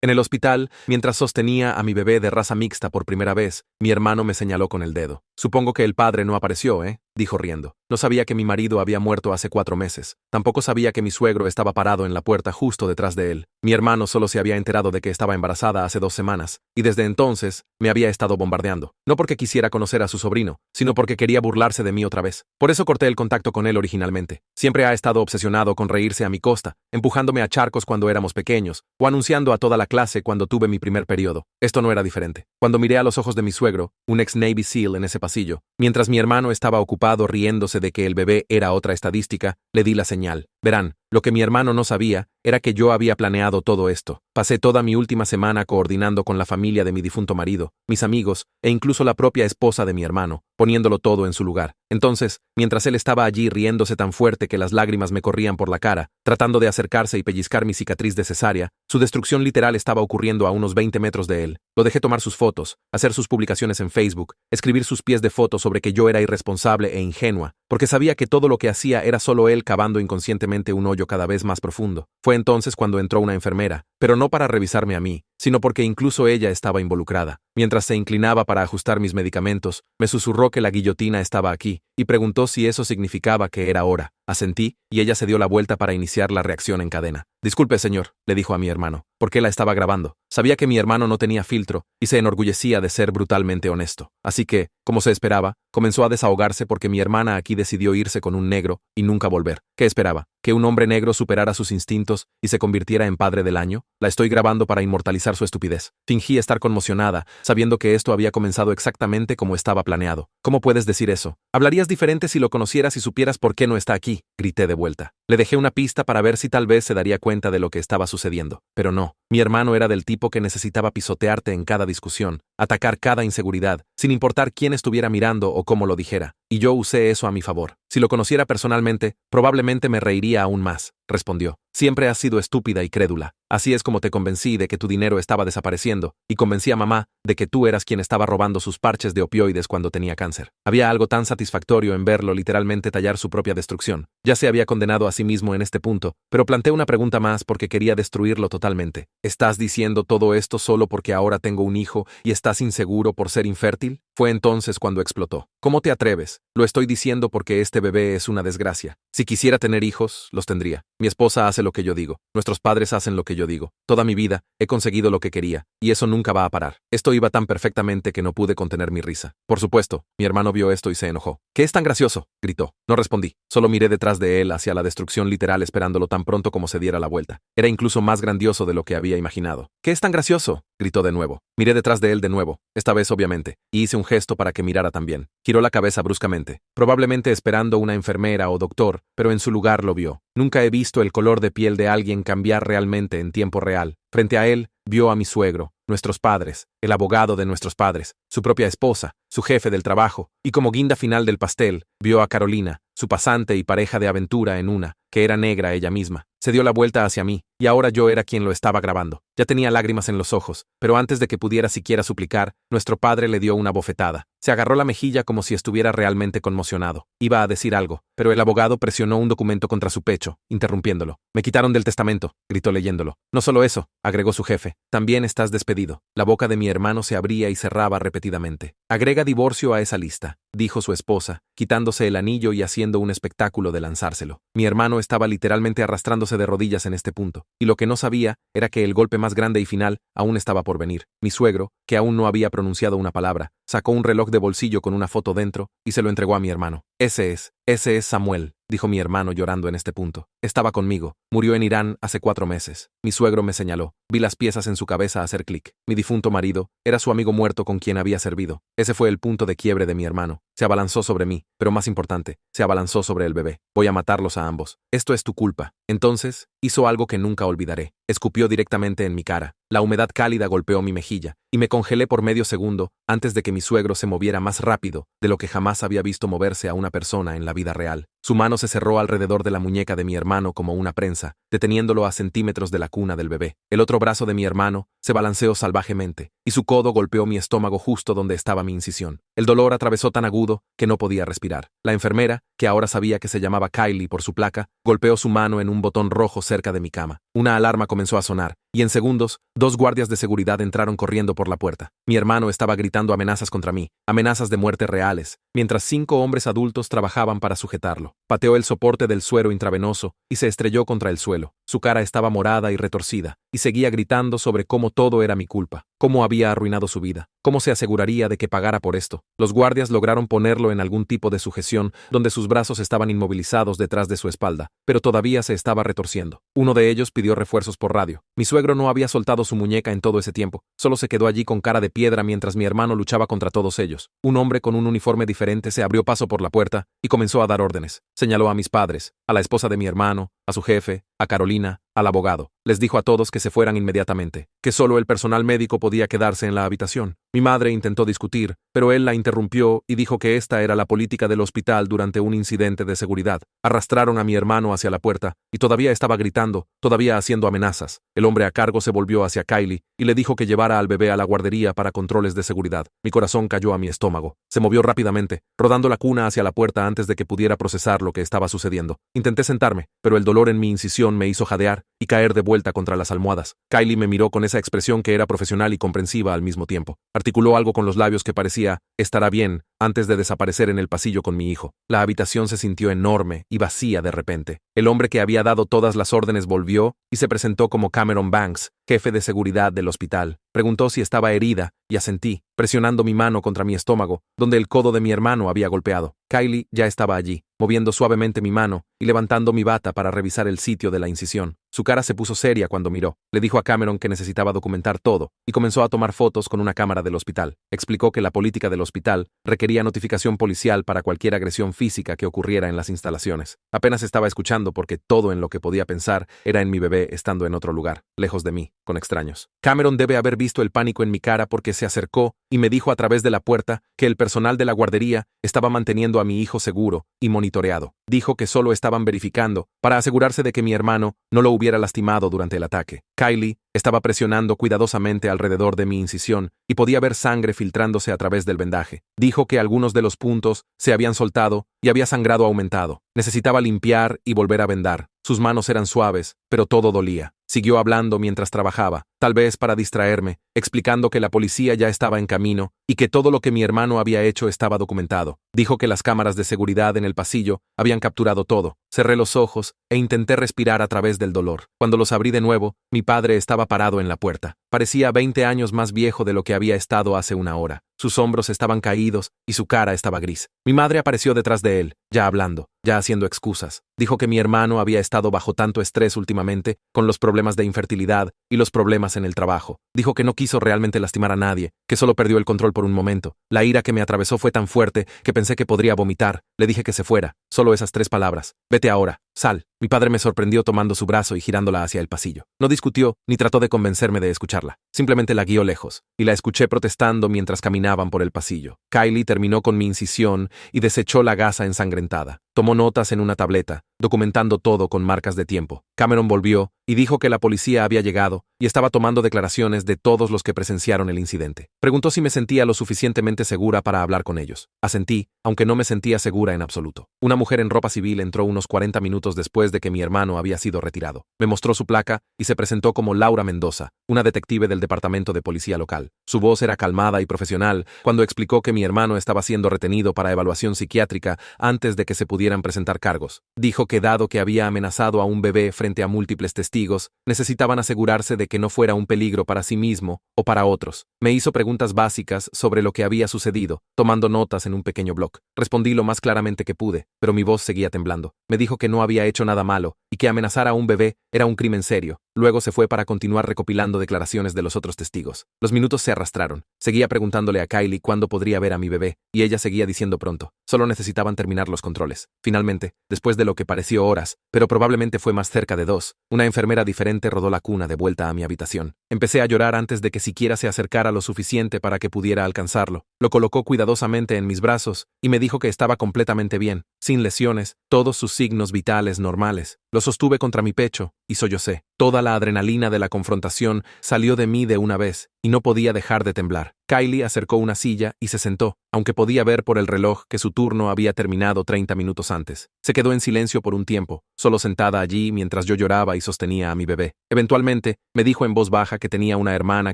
En el hospital, mientras sostenía a mi bebé de raza mixta por primera vez, mi hermano me señaló con el dedo. Supongo que el padre no apareció, ¿eh? Dijo riendo. No sabía que mi marido había muerto hace 4 meses. Tampoco sabía que mi suegro estaba parado en la puerta justo detrás de él. Mi hermano solo se había enterado de que estaba embarazada hace 2 semanas, y desde entonces me había estado bombardeando. No porque quisiera conocer a su sobrino, sino porque quería burlarse de mí otra vez. Por eso corté el contacto con él originalmente. Siempre ha estado obsesionado con reírse a mi costa, empujándome a charcos cuando éramos pequeños, o anunciando a toda la clase cuando tuve mi primer periodo. Esto no era diferente. Cuando miré a los ojos de mi suegro, un ex Navy SEAL en ese pasillo, mientras mi hermano estaba ocupado riéndose de que el bebé era otra estadística, le di la señal. Verán, lo que mi hermano no sabía era que yo había planeado todo esto. Pasé toda mi última semana coordinando con la familia de mi difunto marido, mis amigos e incluso la propia esposa de mi hermano, poniéndolo todo en su lugar. Entonces, mientras él estaba allí riéndose tan fuerte que las lágrimas me corrían por la cara, tratando de acercarse y pellizcar mi cicatriz de cesárea, su destrucción literal estaba ocurriendo a unos 20 metros de él. Lo dejé tomar sus fotos, hacer sus publicaciones en Facebook, escribir sus pies de fotos sobre que yo era irresponsable e ingenua, porque sabía que todo lo que hacía era solo él cavando inconscientemente un hoyo cada vez más profundo. Fue entonces cuando entró una enfermera, pero no para revisarme a mí, sino porque incluso ella estaba involucrada. Mientras se inclinaba para ajustar mis medicamentos, me susurró que la guillotina estaba aquí, y preguntó si eso significaba que era hora. Asentí, y ella se dio la vuelta para iniciar la reacción en cadena. Disculpe, señor, le dijo a mi hermano, porque la estaba grabando. Sabía que mi hermano no tenía filtro, y se enorgullecía de ser brutalmente honesto. Así que, como se esperaba, comenzó a desahogarse porque mi hermana aquí decidió irse con un negro y nunca volver. ¿Qué esperaba? ¿Que un hombre negro superara sus instintos y se convirtiera en padre del año? La estoy grabando para inmortalizar su estupidez. Fingí estar conmocionada, sabiendo que esto había comenzado exactamente como estaba planeado. ¿Cómo puedes decir eso? Hablarías diferente si lo conocieras y supieras por qué no está aquí, grité de vuelta. Le dejé una pista para ver si tal vez se daría cuenta de lo que estaba sucediendo. Pero no, mi hermano era del tipo que necesitaba pisotearte en cada discusión, atacar cada inseguridad, sin importar quién estuviera mirando o cómo lo dijera. Y yo usé eso a mi favor. Si lo conociera personalmente, probablemente me reiría aún más, respondió. Siempre has sido estúpida y crédula. Así es como te convencí de que tu dinero estaba desapareciendo, y convencí a mamá de que tú eras quien estaba robando sus parches de opioides cuando tenía cáncer. Había algo tan satisfactorio en verlo literalmente tallar su propia destrucción. Ya se había condenado a sí mismo en este punto, pero planteé una pregunta más porque quería destruirlo totalmente. ¿Estás diciendo todo esto solo porque ahora tengo un hijo y estás inseguro por ser infértil? Fue entonces cuando explotó. ¿Cómo te atreves? Lo estoy diciendo porque este bebé es una desgracia. Si quisiera tener hijos, los tendría. Mi esposa hace lo que yo digo. Nuestros padres hacen lo que yo digo. Toda mi vida he conseguido lo que quería, y eso nunca va a parar. Esto iba tan perfectamente que no pude contener mi risa. Por supuesto, mi hermano vio esto y se enojó. ¿Qué es tan gracioso?, gritó. No respondí. Solo miré detrás de él hacia la destrucción literal esperándolo tan pronto como se diera la vuelta. Era incluso más grandioso de lo que había imaginado. ¿Qué es tan gracioso?, gritó de nuevo. Miré detrás de él de nuevo, esta vez obviamente, y hice un gesto para que mirara también. Giró la cabeza bruscamente, probablemente esperando una enfermera o doctor, pero en su lugar lo vio. Nunca he visto el color de piel de alguien cambiar realmente en tiempo real. Frente a él, vio a mi suegro, nuestros padres, el abogado de nuestros padres, su propia esposa, su jefe del trabajo, y como guinda final del pastel, vio a Carolina, su pasante y pareja de aventura en una, que era negra ella misma. Se dio la vuelta hacia mí, y ahora yo era quien lo estaba grabando. Ya tenía lágrimas en los ojos, pero antes de que pudiera siquiera suplicar, nuestro padre le dio una bofetada. Se agarró la mejilla como si estuviera realmente conmocionado. Iba a decir algo, pero el abogado presionó un documento contra su pecho, interrumpiéndolo. Me quitaron del testamento, gritó leyéndolo. No solo eso, agregó su jefe, también estás despedido. La boca de mi hermano se abría y cerraba repetidamente. Agrega divorcio a esa lista, dijo su esposa, quitándose el anillo y haciendo un espectáculo de lanzárselo. Mi hermano estaba literalmente arrastrándose de rodillas en este punto, y lo que no sabía era que el golpe más grande y final aún estaba por venir. Mi suegro, que aún no había pronunciado una palabra, sacó un reloj de bolsillo con una foto dentro y se lo entregó a mi hermano. Ese es Samuel, dijo mi hermano llorando en este punto. Estaba conmigo. Murió en Irán hace 4 meses. Mi suegro me señaló. Vi las piezas en su cabeza hacer clic. Mi difunto marido era su amigo muerto con quien había servido. Ese fue el punto de quiebre de mi hermano. Se abalanzó sobre mí, pero más importante, se abalanzó sobre el bebé. Voy a matarlos a ambos. Esto es tu culpa. Entonces, hizo algo que nunca olvidaré. Escupió directamente en mi cara. La humedad cálida golpeó mi mejilla, y me congelé por medio segundo antes de que mi suegro se moviera más rápido de lo que jamás había visto moverse a una persona en la vida real. Su mano se cerró alrededor de la muñeca de mi hermano como una prensa, deteniéndolo a centímetros de la cuna del bebé. El otro brazo de mi hermano se balanceó salvajemente, y su codo golpeó mi estómago justo donde estaba mi incisión. El dolor atravesó tan agudo que no podía respirar. La enfermera, que ahora sabía que se llamaba Kylie por su placa, golpeó su mano en un botón rojo cerca de mi cama. Una alarma comenzó a sonar, y en segundos, 2 guardias de seguridad entraron corriendo por la puerta. Mi hermano estaba gritando amenazas contra mí, amenazas de muerte reales, mientras 5 hombres adultos trabajaban para sujetarlo. Pateó el soporte del suero intravenoso y se estrelló contra el suelo. Su cara estaba morada y retorcida, y seguía gritando sobre cómo todo era mi culpa, cómo había arruinado su vida, cómo se aseguraría de que pagara por esto. Los guardias lograron ponerlo en algún tipo de sujeción donde sus brazos estaban inmovilizados detrás de su espalda, pero todavía se estaba retorciendo. Uno de ellos pidió refuerzos por radio. Mi suegro no había soltado su muñeca en todo ese tiempo, solo se quedó allí con cara de piedra mientras mi hermano luchaba contra todos ellos. Un hombre con un uniforme diferente se abrió paso por la puerta y comenzó a dar órdenes. Señaló a mis padres, a la esposa de mi hermano, a su jefe, a Carolina, al abogado. Les dijo a todos que se fueran inmediatamente, que solo el personal médico podía quedarse en la habitación. Mi madre intentó discutir, pero él la interrumpió y dijo que esta era la política del hospital durante un incidente de seguridad. Arrastraron a mi hermano hacia la puerta y todavía estaba gritando, todavía haciendo amenazas. El hombre a cargo se volvió hacia Kylie y le dijo que llevara al bebé a la guardería para controles de seguridad. Mi corazón cayó a mi estómago. Se movió rápidamente, rodando la cuna hacia la puerta antes de que pudiera procesar lo que estaba sucediendo. Intenté sentarme, pero el dolor en mi incisión me hizo jadear y caer de vuelta contra las almohadas. Kylie me miró con esa expresión que era profesional y comprensiva al mismo tiempo. Articuló algo con los labios que parecía «estará bien» antes de desaparecer en el pasillo con mi hijo. La habitación se sintió enorme y vacía de repente. El hombre que había dado todas las órdenes volvió y se presentó como Cameron Banks, jefe de seguridad del hospital. Preguntó si estaba herida y asentí, presionando mi mano contra mi estómago, donde el codo de mi hermano había golpeado. Kylie ya estaba allí, moviendo suavemente mi mano y levantando mi bata para revisar el sitio de la incisión. Su cara se puso seria cuando miró. Le dijo a Cameron que necesitaba documentar todo y comenzó a tomar fotos con una cámara del hospital. Explicó que la política del hospital requería notificación policial para cualquier agresión física que ocurriera en las instalaciones. Apenas estaba escuchando porque todo en lo que podía pensar era en mi bebé estando en otro lugar, lejos de mí, con extraños. Cameron debe haber visto el pánico en mi cara porque se acercó y me dijo a través de la puerta que el personal de la guardería estaba manteniendo a mi hijo seguro y monitoreado. Dijo que solo estaban verificando para asegurarse de que mi hermano no lo hubiera lastimado durante el ataque. Kylie estaba presionando cuidadosamente alrededor de mi incisión y podía ver sangre filtrándose a través del vendaje. Dijo que algunos de los puntos se habían soltado y había sangrado aumentado. Necesitaba limpiar y volver a vendar. Sus manos eran suaves, pero todo dolía. Siguió hablando mientras trabajaba, tal vez para distraerme, explicando que la policía ya estaba en camino y que todo lo que mi hermano había hecho estaba documentado. Dijo que las cámaras de seguridad en el pasillo habían capturado todo. Cerré los ojos e intenté respirar a través del dolor. Cuando los abrí de nuevo, mi padre estaba parado en la puerta. Parecía 20 años más viejo de lo que había estado hace una hora. Sus hombros estaban caídos y su cara estaba gris. Mi madre apareció detrás de él, ya hablando, ya haciendo excusas. Dijo que mi hermano había estado bajo tanto estrés últimamente, con los problemas de infertilidad y los problemas en el trabajo. Dijo que no quiso realmente lastimar a nadie, que solo perdió el control por un momento. La ira que me atravesó fue tan fuerte que pensé que podría vomitar. Le dije que se fuera, solo esas 3 palabras. Vete ahora, sal. Mi padre me sorprendió tomando su brazo y girándola hacia el pasillo. No discutió ni trató de convencerme de escucharla. Simplemente la guió lejos, y la escuché protestando mientras caminaban por el pasillo. Kylie terminó con mi incisión y desechó la gasa ensangrentada. Tomó notas en una tableta, documentando todo con marcas de tiempo. Cameron volvió y dijo que la policía había llegado y estaba tomando declaraciones de todos los que presenciaron el incidente. Preguntó si me sentía lo suficientemente segura para hablar con ellos. Asentí, aunque no me sentía segura en absoluto. Una mujer en ropa civil entró unos 40 minutos después de que mi hermano había sido retirado. Me mostró su placa y se presentó como Laura Mendoza, una detective del departamento de policía local. Su voz era calmada y profesional cuando explicó que mi hermano estaba siendo retenido para evaluación psiquiátrica antes de que se pudieran presentar cargos. Dijo que dado que había amenazado a un bebé frente a múltiples testigos, necesitaban asegurarse de que no fuera un peligro para sí mismo o para otros. Me hizo preguntas básicas sobre lo que había sucedido, tomando notas en un pequeño bloc. Respondí lo más claramente que pude, pero mi voz seguía temblando. Me dijo que no había hecho nada malo y que amenazar a un bebé era un crimen serio. Luego se fue para continuar recopilando declaraciones de los otros testigos. Los minutos se arrastraron. Seguía preguntándole a Kylie cuándo podría ver a mi bebé, y ella seguía diciendo pronto. Solo necesitaban terminar los controles. Finalmente, después de lo que pareció horas, pero probablemente fue más cerca de 2, una enfermera diferente rodó la cuna de vuelta a mi habitación. Empecé a llorar antes de que siquiera se acercara lo suficiente para que pudiera alcanzarlo. Lo colocó cuidadosamente en mis brazos y me dijo que estaba completamente bien, sin lesiones, todos sus signos vitales normales. Lo sostuve contra mi pecho y sollocé. Toda la adrenalina de la confrontación salió de mí de una vez, y no podía dejar de temblar. Kylie acercó una silla y se sentó, aunque podía ver por el reloj que su turno había terminado 30 minutos antes. Se quedó en silencio por un tiempo, solo sentada allí mientras yo lloraba y sostenía a mi bebé. Eventualmente, me dijo en voz baja que tenía una hermana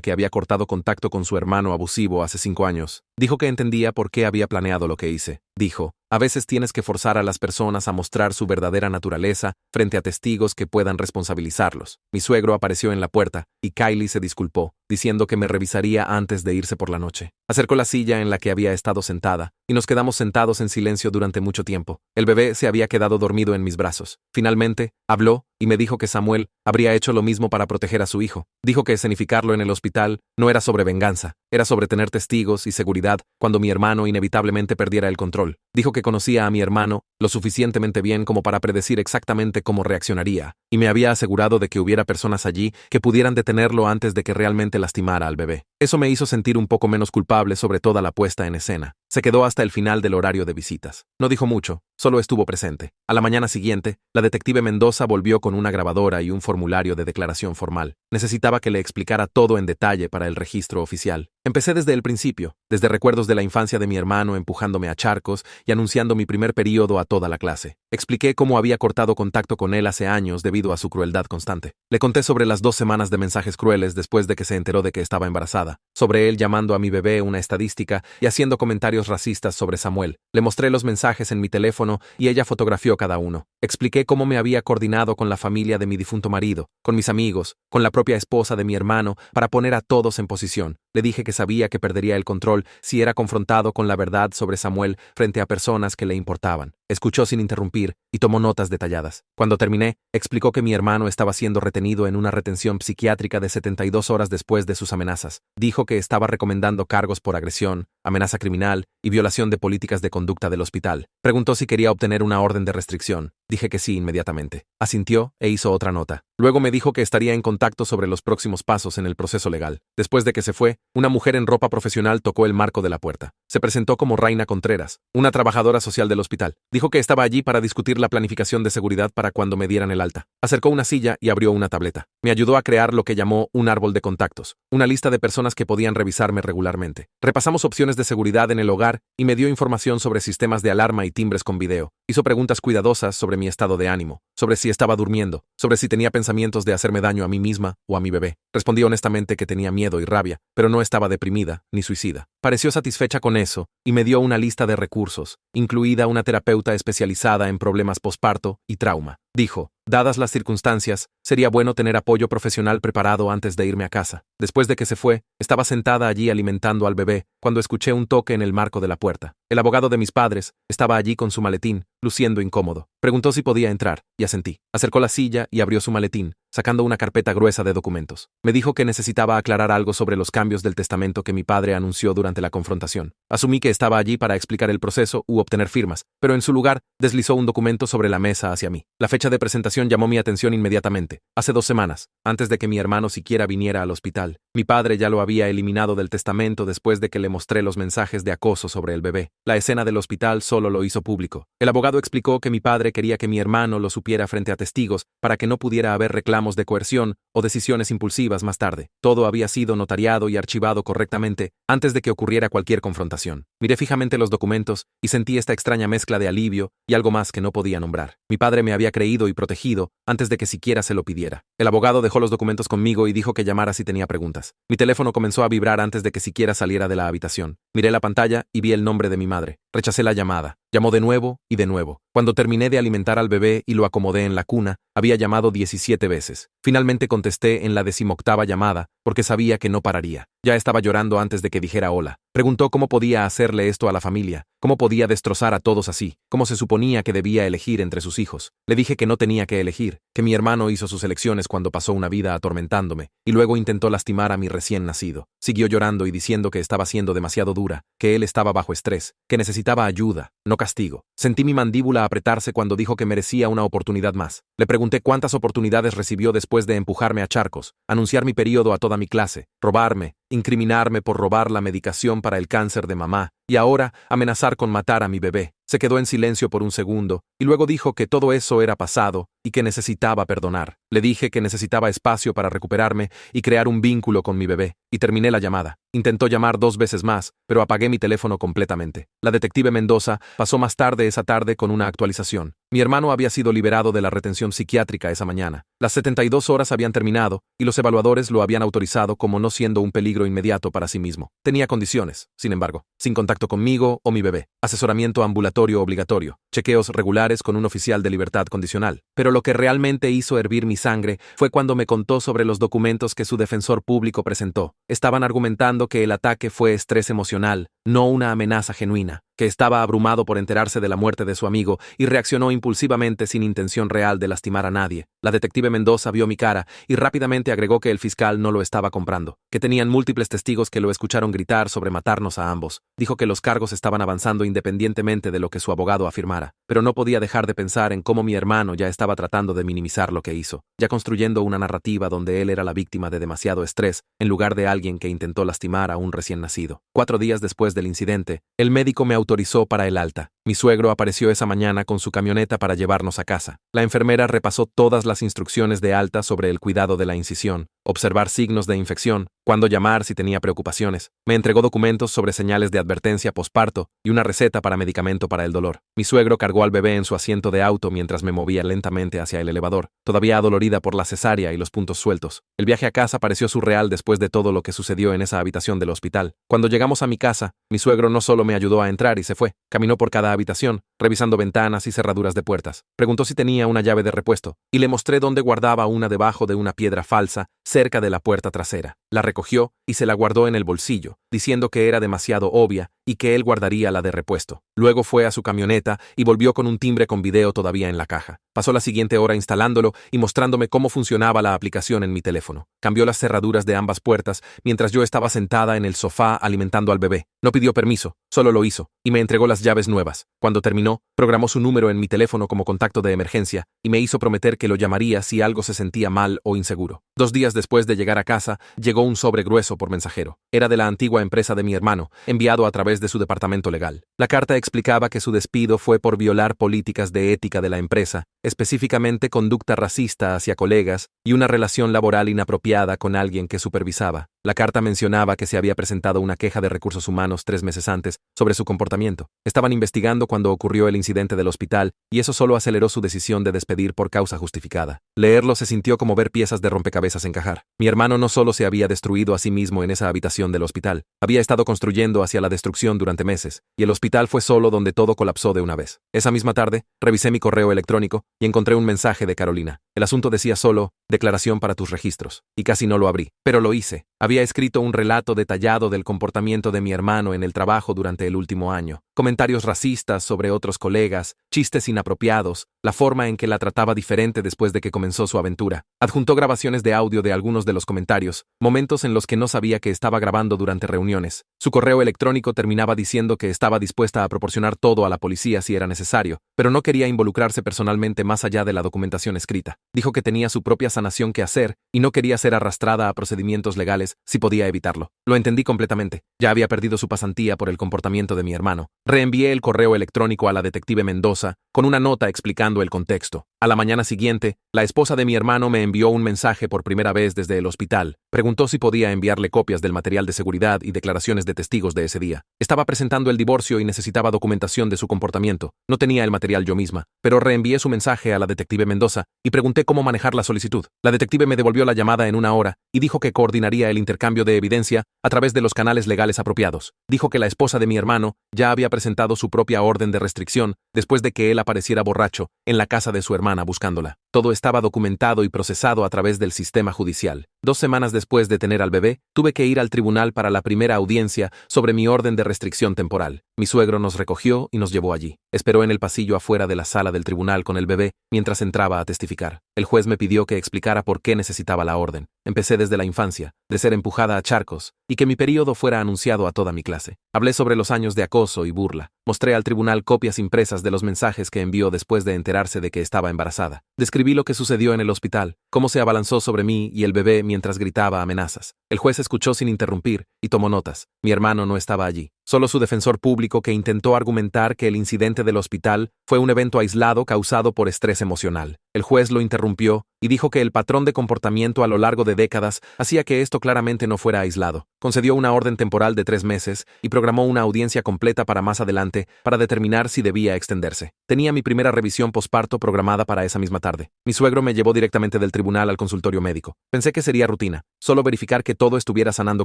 que había cortado contacto con su hermano abusivo hace 5 años. Dijo que entendía por qué había planeado lo que hice. Dijo: a veces tienes que forzar a las personas a mostrar su verdadera naturaleza frente a testigos que puedan responsabilizarlos. Mi suegro apareció en la puerta, y Kylie se disculpó, diciendo que me revisaría antes de irse por la noche. Acercó la silla en la que había estado sentada, y nos quedamos sentados en silencio durante mucho tiempo. El bebé se había quedado dormido en mis brazos. Finalmente, habló y me dijo que Samuel habría hecho lo mismo para proteger a su hijo. Dijo que escenificarlo en el hospital no era sobre venganza, era sobre tener testigos y seguridad cuando mi hermano inevitablemente perdiera el control. Dijo que conocía a mi hermano lo suficientemente bien como para predecir exactamente cómo reaccionaría, y me había asegurado de que hubiera personas allí que pudieran detenerlo antes de que realmente lastimara al bebé. Eso me hizo sentir un poco menos culpable sobre toda la puesta en escena. Se quedó hasta el final del horario de visitas. No dijo mucho, solo estuvo presente. A la mañana siguiente, la detective Mendoza volvió con una grabadora y un formulario de declaración formal. Necesitaba que le explicara todo en detalle para el registro oficial. Empecé desde el principio, desde recuerdos de la infancia de mi hermano empujándome a charcos y anunciando mi primer período a toda la clase. Expliqué cómo había cortado contacto con él hace años debido a su crueldad constante. Le conté sobre las 2 semanas de mensajes crueles después de que se enteró de que estaba embarazada, sobre él llamando a mi bebé una estadística y haciendo comentarios racistas sobre Samuel. Le mostré los mensajes en mi teléfono y ella fotografió cada uno. Expliqué cómo me había coordinado con la familia de mi difunto marido, con mis amigos, con la propia esposa de mi hermano, para poner a todos en posición. Le dije que sabía que perdería el control si era confrontado con la verdad sobre Samuel frente a personas que le importaban. Escuchó sin interrumpir y tomó notas detalladas. Cuando terminé, explicó que mi hermano estaba siendo retenido en una retención psiquiátrica de 72 horas después de sus amenazas. Dijo que estaba recomendando cargos por agresión, amenaza criminal y violación de políticas de conducta del hospital. Preguntó si quería obtener una orden de restricción. Dije que sí inmediatamente. Asintió e hizo otra nota. Luego me dijo que estaría en contacto sobre los próximos pasos en el proceso legal. Después de que se fue, una mujer en ropa profesional tocó el marco de la puerta. Se presentó como Raina Contreras, una trabajadora social del hospital. Dijo que estaba allí para discutir la planificación de seguridad para cuando me dieran el alta. Acercó una silla y abrió una tableta. Me ayudó a crear lo que llamó un árbol de contactos, una lista de personas que podían revisarme regularmente. Repasamos opciones de seguridad en el hogar y me dio información sobre sistemas de alarma y timbres con video. Hizo preguntas cuidadosas sobre mi estado de ánimo, sobre si estaba durmiendo, sobre si tenía pensamientos de hacerme daño a mí misma o a mi bebé. Respondí honestamente que tenía miedo y rabia, pero no estaba deprimida ni suicida. Pareció satisfecha con eso y me dio una lista de recursos, incluida una terapeuta especializada en problemas posparto y trauma. Dijo: dadas las circunstancias, sería bueno tener apoyo profesional preparado antes de irme a casa. Después de que se fue, estaba sentada allí alimentando al bebé cuando escuché un toque en el marco de la puerta. El abogado de mis padres estaba allí con su maletín, luciendo incómodo. Preguntó si podía entrar, y asentí. Acercó la silla y abrió su maletín, sacando una carpeta gruesa de documentos. Me dijo que necesitaba aclarar algo sobre los cambios del testamento que mi padre anunció durante la confrontación. Asumí que estaba allí para explicar el proceso u obtener firmas, pero en su lugar deslizó un documento sobre la mesa hacia mí. La fecha de presentación llamó mi atención inmediatamente. Hace 2 semanas, antes de que mi hermano siquiera viniera al hospital. Mi padre ya lo había eliminado del testamento después de que le mostré los mensajes de acoso sobre el bebé. La escena del hospital solo lo hizo público. El abogado explicó que mi padre quería que mi hermano lo supiera frente a testigos para que no pudiera haber reclamos de coerción o decisiones impulsivas más tarde. Todo había sido notariado y archivado correctamente antes de que ocurriera cualquier confrontación. Miré fijamente los documentos y sentí esta extraña mezcla de alivio y algo más que no podía nombrar. Mi padre me había creído y protegido antes de que siquiera se lo pidiera. El abogado dejó los documentos conmigo y dijo que llamara si tenía preguntas. Mi teléfono comenzó a vibrar antes de que siquiera saliera de la habitación. Miré la pantalla y vi el nombre de mi madre. Rechacé la llamada. Llamó de nuevo y de nuevo. Cuando terminé de alimentar al bebé y lo acomodé en la cuna, había llamado 17 veces. Finalmente contesté en la 18ª llamada, porque sabía que no pararía. Ya estaba llorando antes de que dijera hola. Preguntó cómo podía hacerle esto a la familia, cómo podía destrozar a todos así, cómo se suponía que debía elegir entre sus hijos. Le dije que no tenía que elegir, que mi hermano hizo sus elecciones cuando pasó una vida atormentándome, y luego intentó lastimar a mi recién nacido. Siguió llorando y diciendo que estaba siendo demasiado dura, que él estaba bajo estrés, que necesitaba ayuda, no castigo. Sentí mi mandíbula apretarse cuando dijo que merecía una oportunidad más. Le pregunté cuántas oportunidades recibió después de empujarme a charcos, anunciar mi período a toda mi clase, robarme, incriminarme por robar la medicación para el cáncer de mamá, y ahora amenazar con matar a mi bebé. Se quedó en silencio por un segundo, y luego dijo que todo eso era pasado, y que necesitaba perdonar. Le dije que necesitaba espacio para recuperarme y crear un vínculo con mi bebé, y terminé la llamada. Intentó llamar 2 veces más, pero apagué mi teléfono completamente. La detective Mendoza pasó más tarde esa tarde con una actualización. Mi hermano había sido liberado de la retención psiquiátrica esa mañana. Las 72 horas habían terminado y los evaluadores lo habían autorizado como no siendo un peligro inmediato para sí mismo. Tenía condiciones, sin embargo, sin contacto conmigo o mi bebé, asesoramiento ambulatorio obligatorio, chequeos regulares con un oficial de libertad condicional. Pero lo que realmente hizo hervir mi sangre fue cuando me contó sobre los documentos que su defensor público presentó. Estaban argumentando que el ataque fue estrés emocional, no una amenaza genuina, que estaba abrumado por enterarse de la muerte de su amigo y reaccionó impulsivamente sin intención real de lastimar a nadie. La detective Mendoza vio mi cara y rápidamente agregó que el fiscal no lo estaba comprando, que tenían múltiples testigos que lo escucharon gritar sobre matarnos a ambos. Dijo que los cargos estaban avanzando independientemente de lo que su abogado afirmara, pero no podía dejar de pensar en cómo mi hermano ya estaba tratando de minimizar lo que hizo, ya construyendo una narrativa donde él era la víctima de demasiado estrés en lugar de alguien que intentó lastimar a un recién nacido. 4 días después del incidente, el médico me autorizó para el alta. Mi suegro apareció esa mañana con su camioneta para llevarnos a casa. La enfermera repasó todas las instrucciones de alta sobre el cuidado de la incisión, observar signos de infección, cuándo llamar si tenía preocupaciones. Me entregó documentos sobre señales de advertencia posparto y una receta para medicamento para el dolor. Mi suegro cargó al bebé en su asiento de auto mientras me movía lentamente hacia el elevador, todavía adolorida por la cesárea y los puntos sueltos. El viaje a casa pareció surreal después de todo lo que sucedió en esa habitación del hospital. Cuando llegamos a mi casa, mi suegro no solo me ayudó a entrar y se fue, caminó por cada habitación, revisando ventanas y cerraduras de puertas. Preguntó si tenía una llave de repuesto, y le mostré dónde guardaba una debajo de una piedra falsa, cerca de la puerta trasera. La recogió y se la guardó en el bolsillo, diciendo que era demasiado obvia y que él guardaría la de repuesto. Luego fue a su camioneta y volvió con un timbre con video todavía en la caja. Pasó la siguiente hora instalándolo y mostrándome cómo funcionaba la aplicación en mi teléfono. Cambió las cerraduras de ambas puertas mientras yo estaba sentada en el sofá alimentando al bebé. No pidió permiso, solo lo hizo, y me entregó las llaves nuevas. Cuando terminó, programó su número en mi teléfono como contacto de emergencia y me hizo prometer que lo llamaría si algo se sentía mal o inseguro. 2 días después de llegar a casa, llegó un sobre grueso por mensajero. Era de la antigua empresa de mi hermano, enviado a través de su departamento legal. La carta explicaba que su despido fue por violar políticas de ética de la empresa, específicamente conducta racista hacia colegas y una relación laboral inapropiada con alguien que supervisaba. La carta mencionaba que se había presentado una queja de recursos humanos 3 meses antes sobre su comportamiento. Estaban investigando cuando ocurrió el incidente del hospital y eso solo aceleró su decisión de despedir por causa justificada. Leerlo se sintió como ver piezas de rompecabezas encajar. Mi hermano no solo se había destruido a sí mismo en esa habitación del hospital, había estado construyendo hacia la destrucción durante meses, y el hospital fue solo donde todo colapsó de una vez. Esa misma tarde, revisé mi correo electrónico y encontré un mensaje de Carolina. El asunto decía solo, declaración para tus registros, y casi no lo abrí, pero lo hice. Había escrito un relato detallado del comportamiento de mi hermano en el trabajo durante el último año, comentarios racistas sobre otros colegas, chistes inapropiados, la forma en que la trataba diferente después de que comenzó su aventura. Adjuntó grabaciones de audio de algunos de los comentarios, momentos en los que no sabía que estaba grabando durante reuniones. Su correo electrónico terminaba diciendo que estaba dispuesta a proporcionar todo a la policía si era necesario, pero no quería involucrarse personalmente más allá de la documentación escrita. Dijo que tenía su propia sanación que hacer y no quería ser arrastrada a procedimientos legales si podía evitarlo. Lo entendí completamente. Ya había perdido su pasantía por el comportamiento de mi hermano. Reenvié el correo electrónico a la detective Mendoza con una nota explicando el contexto. A la mañana siguiente, la esposa de mi hermano me envió un mensaje por primera vez desde el hospital. Preguntó si podía enviarle copias del material de seguridad y declaraciones de testigos de ese día. Estaba presentando el divorcio y necesitaba documentación de su comportamiento. No tenía el material yo misma, pero reenvié su mensaje a la detective Mendoza y pregunté cómo manejar la solicitud. La detective me devolvió la llamada en 1 hora y dijo que coordinaría el intercambio de evidencia a través de los canales legales apropiados. Dijo que la esposa de mi hermano ya había presentado su propia orden de restricción después de que él apareciera borracho en la casa de su hermana buscándola. Todo estaba documentado y procesado a través del sistema judicial. 2 semanas después de tener al bebé, tuve que ir al tribunal para la primera audiencia sobre mi orden de restricción temporal. Mi suegro nos recogió y nos llevó allí. Esperó en el pasillo afuera de la sala del tribunal con el bebé mientras entraba a testificar. El juez me pidió que explicara por qué necesitaba la orden. Empecé desde la infancia, de ser empujada a charcos, y que mi período fuera anunciado a toda mi clase. Hablé sobre los años de acoso y burla. Mostré al tribunal copias impresas de los mensajes que envió después de enterarse de que estaba embarazada. Describí lo que sucedió en el hospital, cómo se abalanzó sobre mí y el bebé mientras gritaba amenazas. El juez escuchó sin interrumpir y tomó notas. Mi hermano no estaba allí. solo su defensor público, que intentó argumentar que el incidente del hospital fue un evento aislado causado por estrés emocional. El juez lo interrumpió y dijo que el patrón de comportamiento a lo largo de décadas hacía que esto claramente no fuera aislado. Concedió una orden temporal de 3 meses y programó una audiencia completa para más adelante para determinar si debía extenderse. Tenía mi primera revisión posparto programada para esa misma tarde. Mi suegro me llevó directamente del tribunal al consultorio médico. Pensé que sería rutina, solo verificar que todo estuviera sanando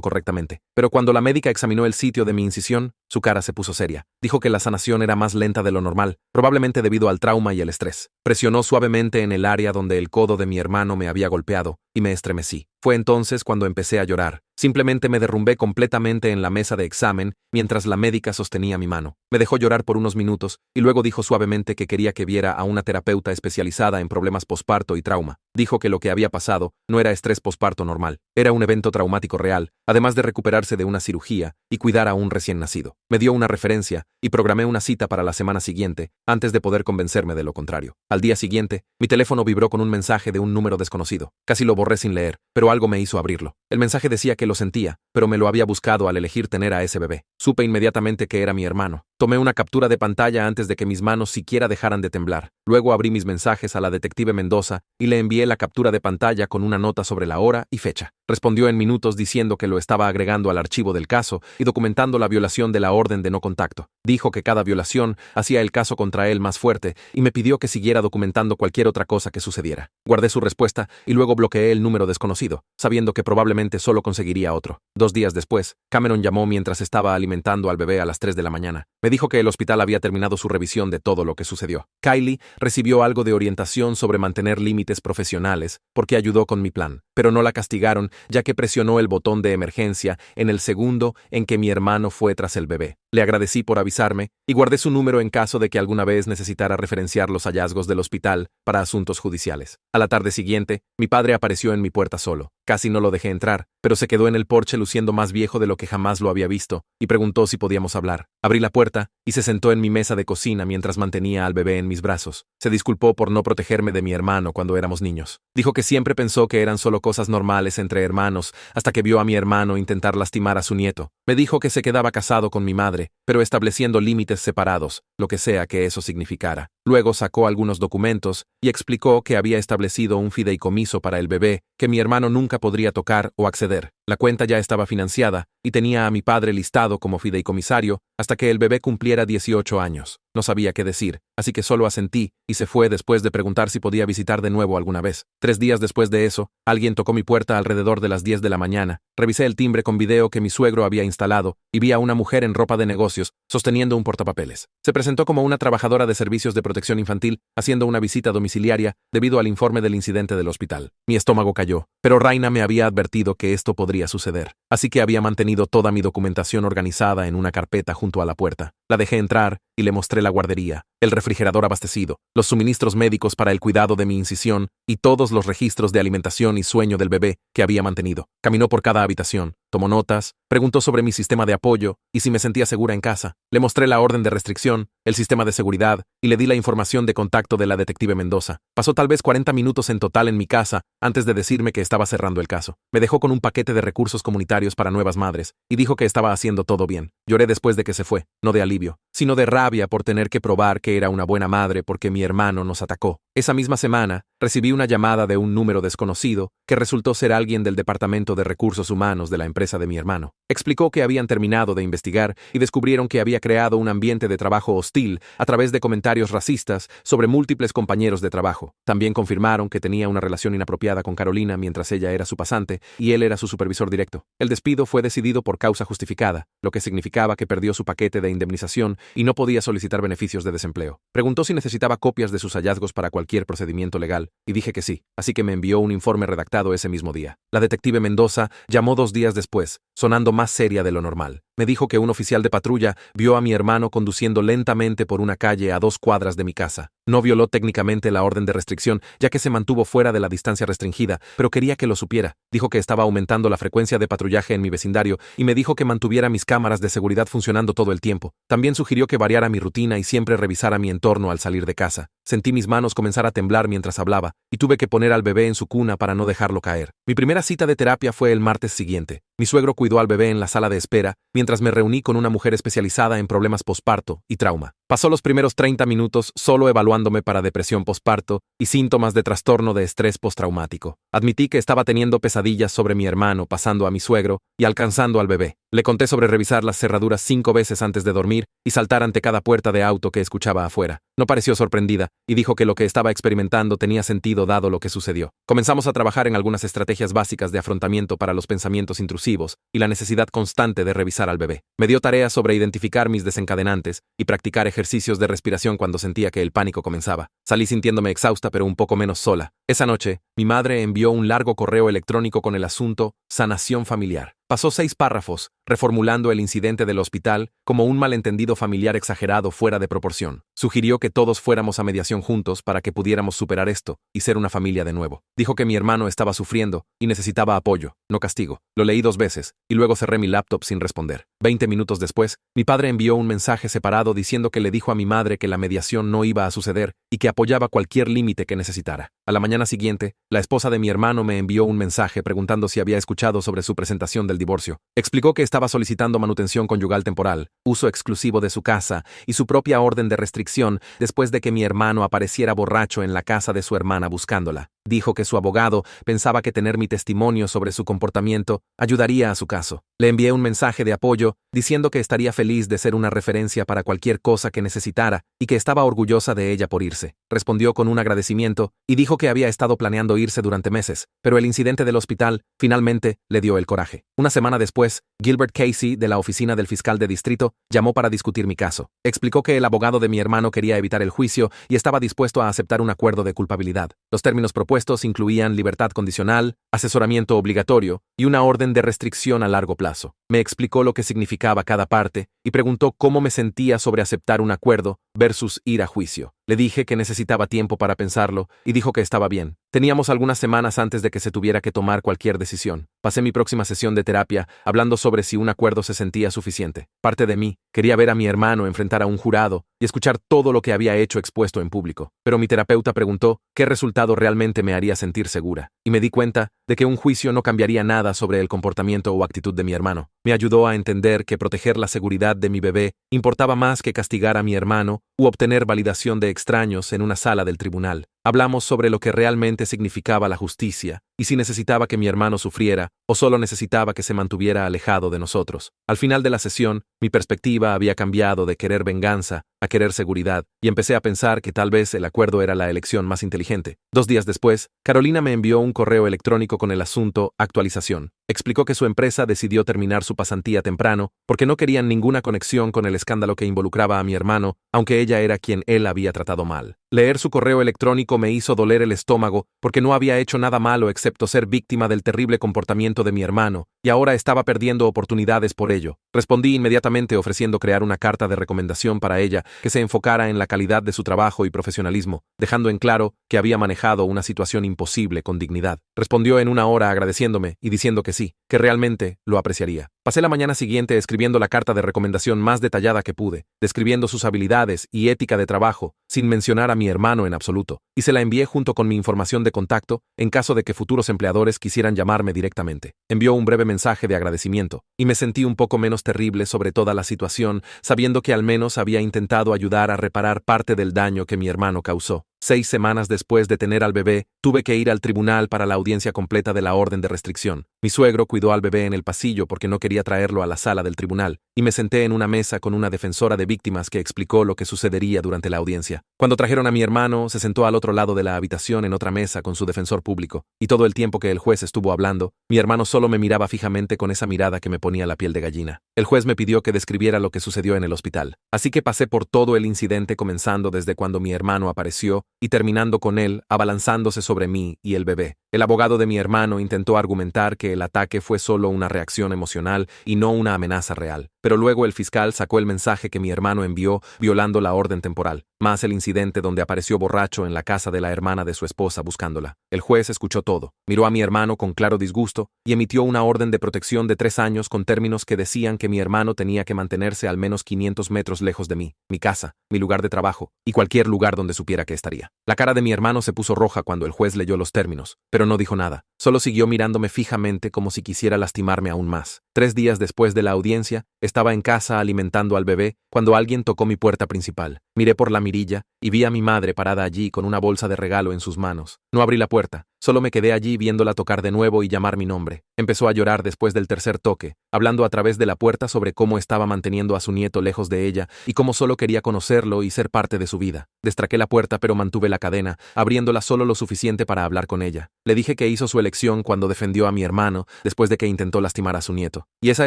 correctamente. Pero cuando la médica examinó el sitio de mi incisión, su cara se puso seria. Dijo que la sanación era más lenta de lo normal, probablemente debido al trauma y el estrés. Presionó suavemente en el área donde el codo de mi hermano me había golpeado y me estremecí. Fue entonces cuando empecé a llorar. Simplemente me derrumbé completamente en la mesa de examen mientras la médica sostenía mi mano. Me dejó llorar por unos minutos y luego dijo suavemente que quería que viera a una terapeuta especializada en problemas posparto y trauma. Dijo que lo que había pasado no era estrés posparto normal, era un evento traumático real, además de recuperarse de una cirugía y cuidar a un recién nacido. Me dio una referencia y programé una cita para la semana siguiente antes de poder convencerme de lo contrario. Al día siguiente, mi teléfono vibró con un mensaje de un número desconocido. Casi lo borré sin leer, pero algo me hizo abrirlo. El mensaje decía que lo sentía, pero me lo había buscado al elegir tener a ese bebé. Supe inmediatamente que era mi hermano. Tomé una captura de pantalla antes de que mis manos siquiera dejaran de temblar. Luego abrí mis mensajes a la detective Mendoza y le envié la captura de pantalla con una nota sobre la hora y fecha. Respondió en minutos diciendo que lo estaba agregando al archivo del caso y documentando la violación de la orden de no contacto. Dijo que cada violación hacía el caso contra él más fuerte y me pidió que siguiera documentando cualquier otra cosa que sucediera. Guardé su respuesta y luego bloqueé el número desconocido, sabiendo que probablemente solo conseguiría otro. 2 días después, Cameron llamó mientras estaba alimentando al bebé a las 3 de la mañana. Me dijo que el hospital había terminado su revisión de todo lo que sucedió. Kylie recibió algo de orientación sobre mantener límites profesionales porque ayudó con mi plan, pero no la castigaron ya que presionó el botón de emergencia en el segundo en que mi hermano fue tras el bebé. Le agradecí por avisarme y guardé su número en caso de que alguna vez necesitara referenciar los hallazgos del hospital para asuntos judiciales. A la tarde siguiente, mi padre apareció en mi puerta solo. Casi no lo dejé entrar, pero se quedó en el porche luciendo más viejo de lo que jamás lo había visto y preguntó si podíamos hablar. Abrí la puerta y se sentó en mi mesa de cocina mientras mantenía al bebé en mis brazos. Se disculpó por no protegerme de mi hermano cuando éramos niños. Dijo que siempre pensó que eran solo cosas normales entre hermanos hasta que vio a mi hermano intentar lastimar a su nieto. Me dijo que se quedaba casado con mi madre, pero estableciendo límites separados, lo que sea que eso significara. Luego sacó algunos documentos y explicó que había establecido un fideicomiso para el bebé que mi hermano nunca podría tocar o acceder. La cuenta ya estaba financiada y tenía a mi padre listado como fideicomisario hasta que el bebé cumpliera 18 años. No sabía qué decir, así que solo asentí y se fue después de preguntar si podía visitar de nuevo alguna vez. 3 días después de eso, alguien tocó mi puerta alrededor de las 10 de la mañana. Revisé el timbre con video que mi suegro había instalado y vi a una mujer en ropa de negocios sosteniendo un portapapeles. Se presentó como una trabajadora de servicios de protección infantil haciendo una visita domiciliaria debido al informe del incidente del hospital. Mi estómago cayó, pero Raina me había advertido que esto podría suceder, así que había mantenido toda mi documentación organizada en una carpeta junto a la puerta. La dejé entrar y le mostré la guardería, el refrigerador abastecido, los suministros médicos para el cuidado de mi incisión y todos los registros de alimentación y sueño del bebé que había mantenido. Caminó por cada habitación, tomó notas, preguntó sobre mi sistema de apoyo y si me sentía segura en casa. Le mostré la orden de restricción, el sistema de seguridad y le di la información de contacto de la detective Mendoza. Pasó tal vez 40 minutos en total en mi casa antes de decirme que estaba cerrando el caso. Me dejó con un paquete de recursos comunitarios para nuevas madres y dijo que estaba haciendo todo bien. Lloré después de que se fue, no de alivio, sino de rabia por tener que probar que era una buena madre porque mi hermano nos atacó. Esa misma semana, recibí una llamada de un número desconocido que resultó ser alguien del Departamento de Recursos Humanos de la empresa de mi hermano. Explicó que habían terminado de investigar y descubrieron que había creado un ambiente de trabajo hostil a través de comentarios racistas sobre múltiples compañeros de trabajo. También confirmaron que tenía una relación inapropiada con Carolina mientras ella era su pasante y él era su supervisor directo. El despido fue decidido por causa justificada, lo que significaba que perdió su paquete de indemnización y no podía solicitar beneficios de desempleo. Preguntó si necesitaba copias de sus hallazgos para cualquier procedimiento legal, y dije que sí, así que me envió un informe redactado ese mismo día. La detective Mendoza llamó 2 días después, sonando más seria de lo normal. Me dijo que un oficial de patrulla vio a mi hermano conduciendo lentamente por una calle a 2 cuadras de mi casa. No violó técnicamente la orden de restricción, ya que se mantuvo fuera de la distancia restringida, pero quería que lo supiera. Dijo que estaba aumentando la frecuencia de patrullaje en mi vecindario y me dijo que mantuviera mis cámaras de seguridad funcionando todo el tiempo. También sugirió que variara mi rutina y siempre revisara mi entorno al salir de casa. sentí mis manos comenzar a temblar mientras hablaba, y tuve que poner al bebé en su cuna para no dejarlo caer. Mi primera cita de terapia fue el martes siguiente. Mi suegro cuidó al bebé en la sala de espera, mientras me reuní con una mujer especializada en problemas posparto y trauma. Pasó los primeros 30 minutos solo evaluándome para depresión posparto y síntomas de trastorno de estrés postraumático. Admití que estaba teniendo pesadillas sobre mi hermano, pasando a mi suegro y alcanzando al bebé. Le conté sobre revisar las cerraduras 5 veces antes de dormir y saltar ante cada puerta de auto que escuchaba afuera. No pareció sorprendida y dijo que lo que estaba experimentando tenía sentido dado lo que sucedió. Comenzamos a trabajar en algunas estrategias básicas de afrontamiento para los pensamientos intrusivos y la necesidad constante de revisar al bebé. Me dio tareas sobre identificar mis desencadenantes y practicar ejercicios de respiración cuando sentía que el pánico comenzaba. Salí sintiéndome exhausta pero un poco menos sola. Esa noche, mi madre envió un largo correo electrónico con el asunto sanación familiar. Pasó 6 párrafos, reformulando el incidente del hospital como un malentendido familiar exagerado fuera de proporción. Sugirió que todos fuéramos a mediación juntos para que pudiéramos superar esto y ser una familia de nuevo. Dijo que mi hermano estaba sufriendo y necesitaba apoyo, no castigo. Lo leí 2 veces y luego cerré mi laptop sin responder. 20 minutos después, mi padre envió un mensaje separado diciendo que le dijo a mi madre que la mediación no iba a suceder y que apoyaba cualquier límite que necesitara. A la mañana siguiente, la esposa de mi hermano me envió un mensaje preguntando si había escuchado sobre su presentación del divorcio. Explicó que estaba solicitando manutención conyugal temporal, uso exclusivo de su casa y su propia orden de restricción después de que mi hermano apareciera borracho en la casa de su hermana buscándola. Dijo que su abogado pensaba que tener mi testimonio sobre su comportamiento ayudaría a su caso. Le envié un mensaje de apoyo diciendo que estaría feliz de ser una referencia para cualquier cosa que necesitara y que estaba orgullosa de ella por irse. Respondió con un agradecimiento y dijo que había estado planeando irse durante meses, pero el incidente del hospital finalmente le dio el coraje. Una semana después, Gilbert Casey, de la oficina del fiscal de distrito, llamó para discutir mi caso. Explicó que el abogado de mi hermano quería evitar el juicio y estaba dispuesto a aceptar un acuerdo de culpabilidad. Los términos propuestos incluían libertad condicional, asesoramiento obligatorio y una orden de restricción a largo plazo. Me explicó lo que significaba cada parte y preguntó cómo me sentía sobre aceptar un acuerdo versus ir a juicio. Le dije que necesitaba tiempo para pensarlo y dijo que estaba bien. Teníamos algunas semanas antes de que se tuviera que tomar cualquier decisión. Pasé mi próxima sesión de terapia hablando sobre si un acuerdo se sentía suficiente. Parte de mí quería ver a mi hermano enfrentar a un jurado y escuchar todo lo que había hecho expuesto en público. Pero mi terapeuta preguntó qué resultado realmente me haría sentir segura. Y me di cuenta de que un juicio no cambiaría nada sobre el comportamiento o actitud de mi hermano. Me ayudó a entender que proteger la seguridad de mi bebé importaba más que castigar a mi hermano u obtener validación de extraños en una sala del tribunal. Hablamos sobre lo que realmente significaba la justicia y si necesitaba que mi hermano sufriera o solo necesitaba que se mantuviera alejado de nosotros. Al final de la sesión, mi perspectiva había cambiado de querer venganza a querer seguridad y empecé a pensar que tal vez el acuerdo era la elección más inteligente. 2 días después, Carolina me envió un correo electrónico con el asunto actualización. Explicó que su empresa decidió terminar su pasantía temprano porque no querían ninguna conexión con el escándalo que involucraba a mi hermano, aunque ella era quien él había tratado mal. Leer su correo electrónico me hizo doler el estómago porque no había hecho nada malo excepto ser víctima del terrible comportamiento de mi hermano, y ahora estaba perdiendo oportunidades por ello. Respondí inmediatamente ofreciendo crear una carta de recomendación para ella que se enfocara en la calidad de su trabajo y profesionalismo, dejando en claro que había manejado una situación imposible con dignidad. Respondió en 1 hora agradeciéndome y diciendo que sí, que realmente lo apreciaría. Pasé la mañana siguiente escribiendo la carta de recomendación más detallada que pude, describiendo sus habilidades y ética de trabajo, sin mencionar a mi hermano en absoluto, y se la envié junto con mi información de contacto en caso de que futuros empleadores quisieran llamarme directamente. Envió un breve mensaje de agradecimiento, y me sentí un poco menos terrible sobre toda la situación, sabiendo que al menos había intentado ayudar a reparar parte del daño que mi hermano causó. 6 semanas después de tener al bebé, tuve que ir al tribunal para la audiencia completa de la orden de restricción. Mi suegro cuidó al bebé en el pasillo porque no quería traerlo a la sala del tribunal, y me senté en una mesa con una defensora de víctimas que explicó lo que sucedería durante la audiencia. Cuando trajeron a mi hermano, se sentó al otro lado de la habitación en otra mesa con su defensor público, y todo el tiempo que el juez estuvo hablando, mi hermano solo me miraba fijamente con esa mirada que me ponía la piel de gallina. El juez me pidió que describiera lo que sucedió en el hospital, así que pasé por todo el incidente comenzando desde cuando mi hermano apareció y terminando con él abalanzándose sobre mí y el bebé. El abogado de mi hermano intentó argumentar que el ataque fue solo una reacción emocional y no una amenaza real, pero luego el fiscal sacó el mensaje que mi hermano envió violando la orden temporal, más el incidente donde apareció borracho en la casa de la hermana de su esposa buscándola. El juez escuchó todo, miró a mi hermano con claro disgusto y emitió una orden de protección de 3 años con términos que decían que mi hermano tenía que mantenerse al menos 500 metros lejos de mí, mi casa, mi lugar de trabajo y cualquier lugar donde supiera que estaría. La cara de mi hermano se puso roja cuando el juez leyó los términos, pero no dijo nada, solo siguió mirándome fijamente como si quisiera lastimarme aún más. 3 días después de la audiencia, estaba en casa alimentando al bebé cuando alguien tocó mi puerta principal. Miré por la mirilla y vi a mi madre parada allí con una bolsa de regalo en sus manos. No abrí la puerta, solo me quedé allí viéndola tocar de nuevo y llamar mi nombre. Empezó a llorar después del tercer toque, hablando a través de la puerta sobre cómo estaba manteniendo a su nieto lejos de ella y cómo solo quería conocerlo y ser parte de su vida. Destraqué la puerta pero mantuve la cadena, abriéndola solo lo suficiente para hablar con ella. Le dije que hizo su elección cuando defendió a mi hermano después de que intentó lastimar a su nieto. Y esa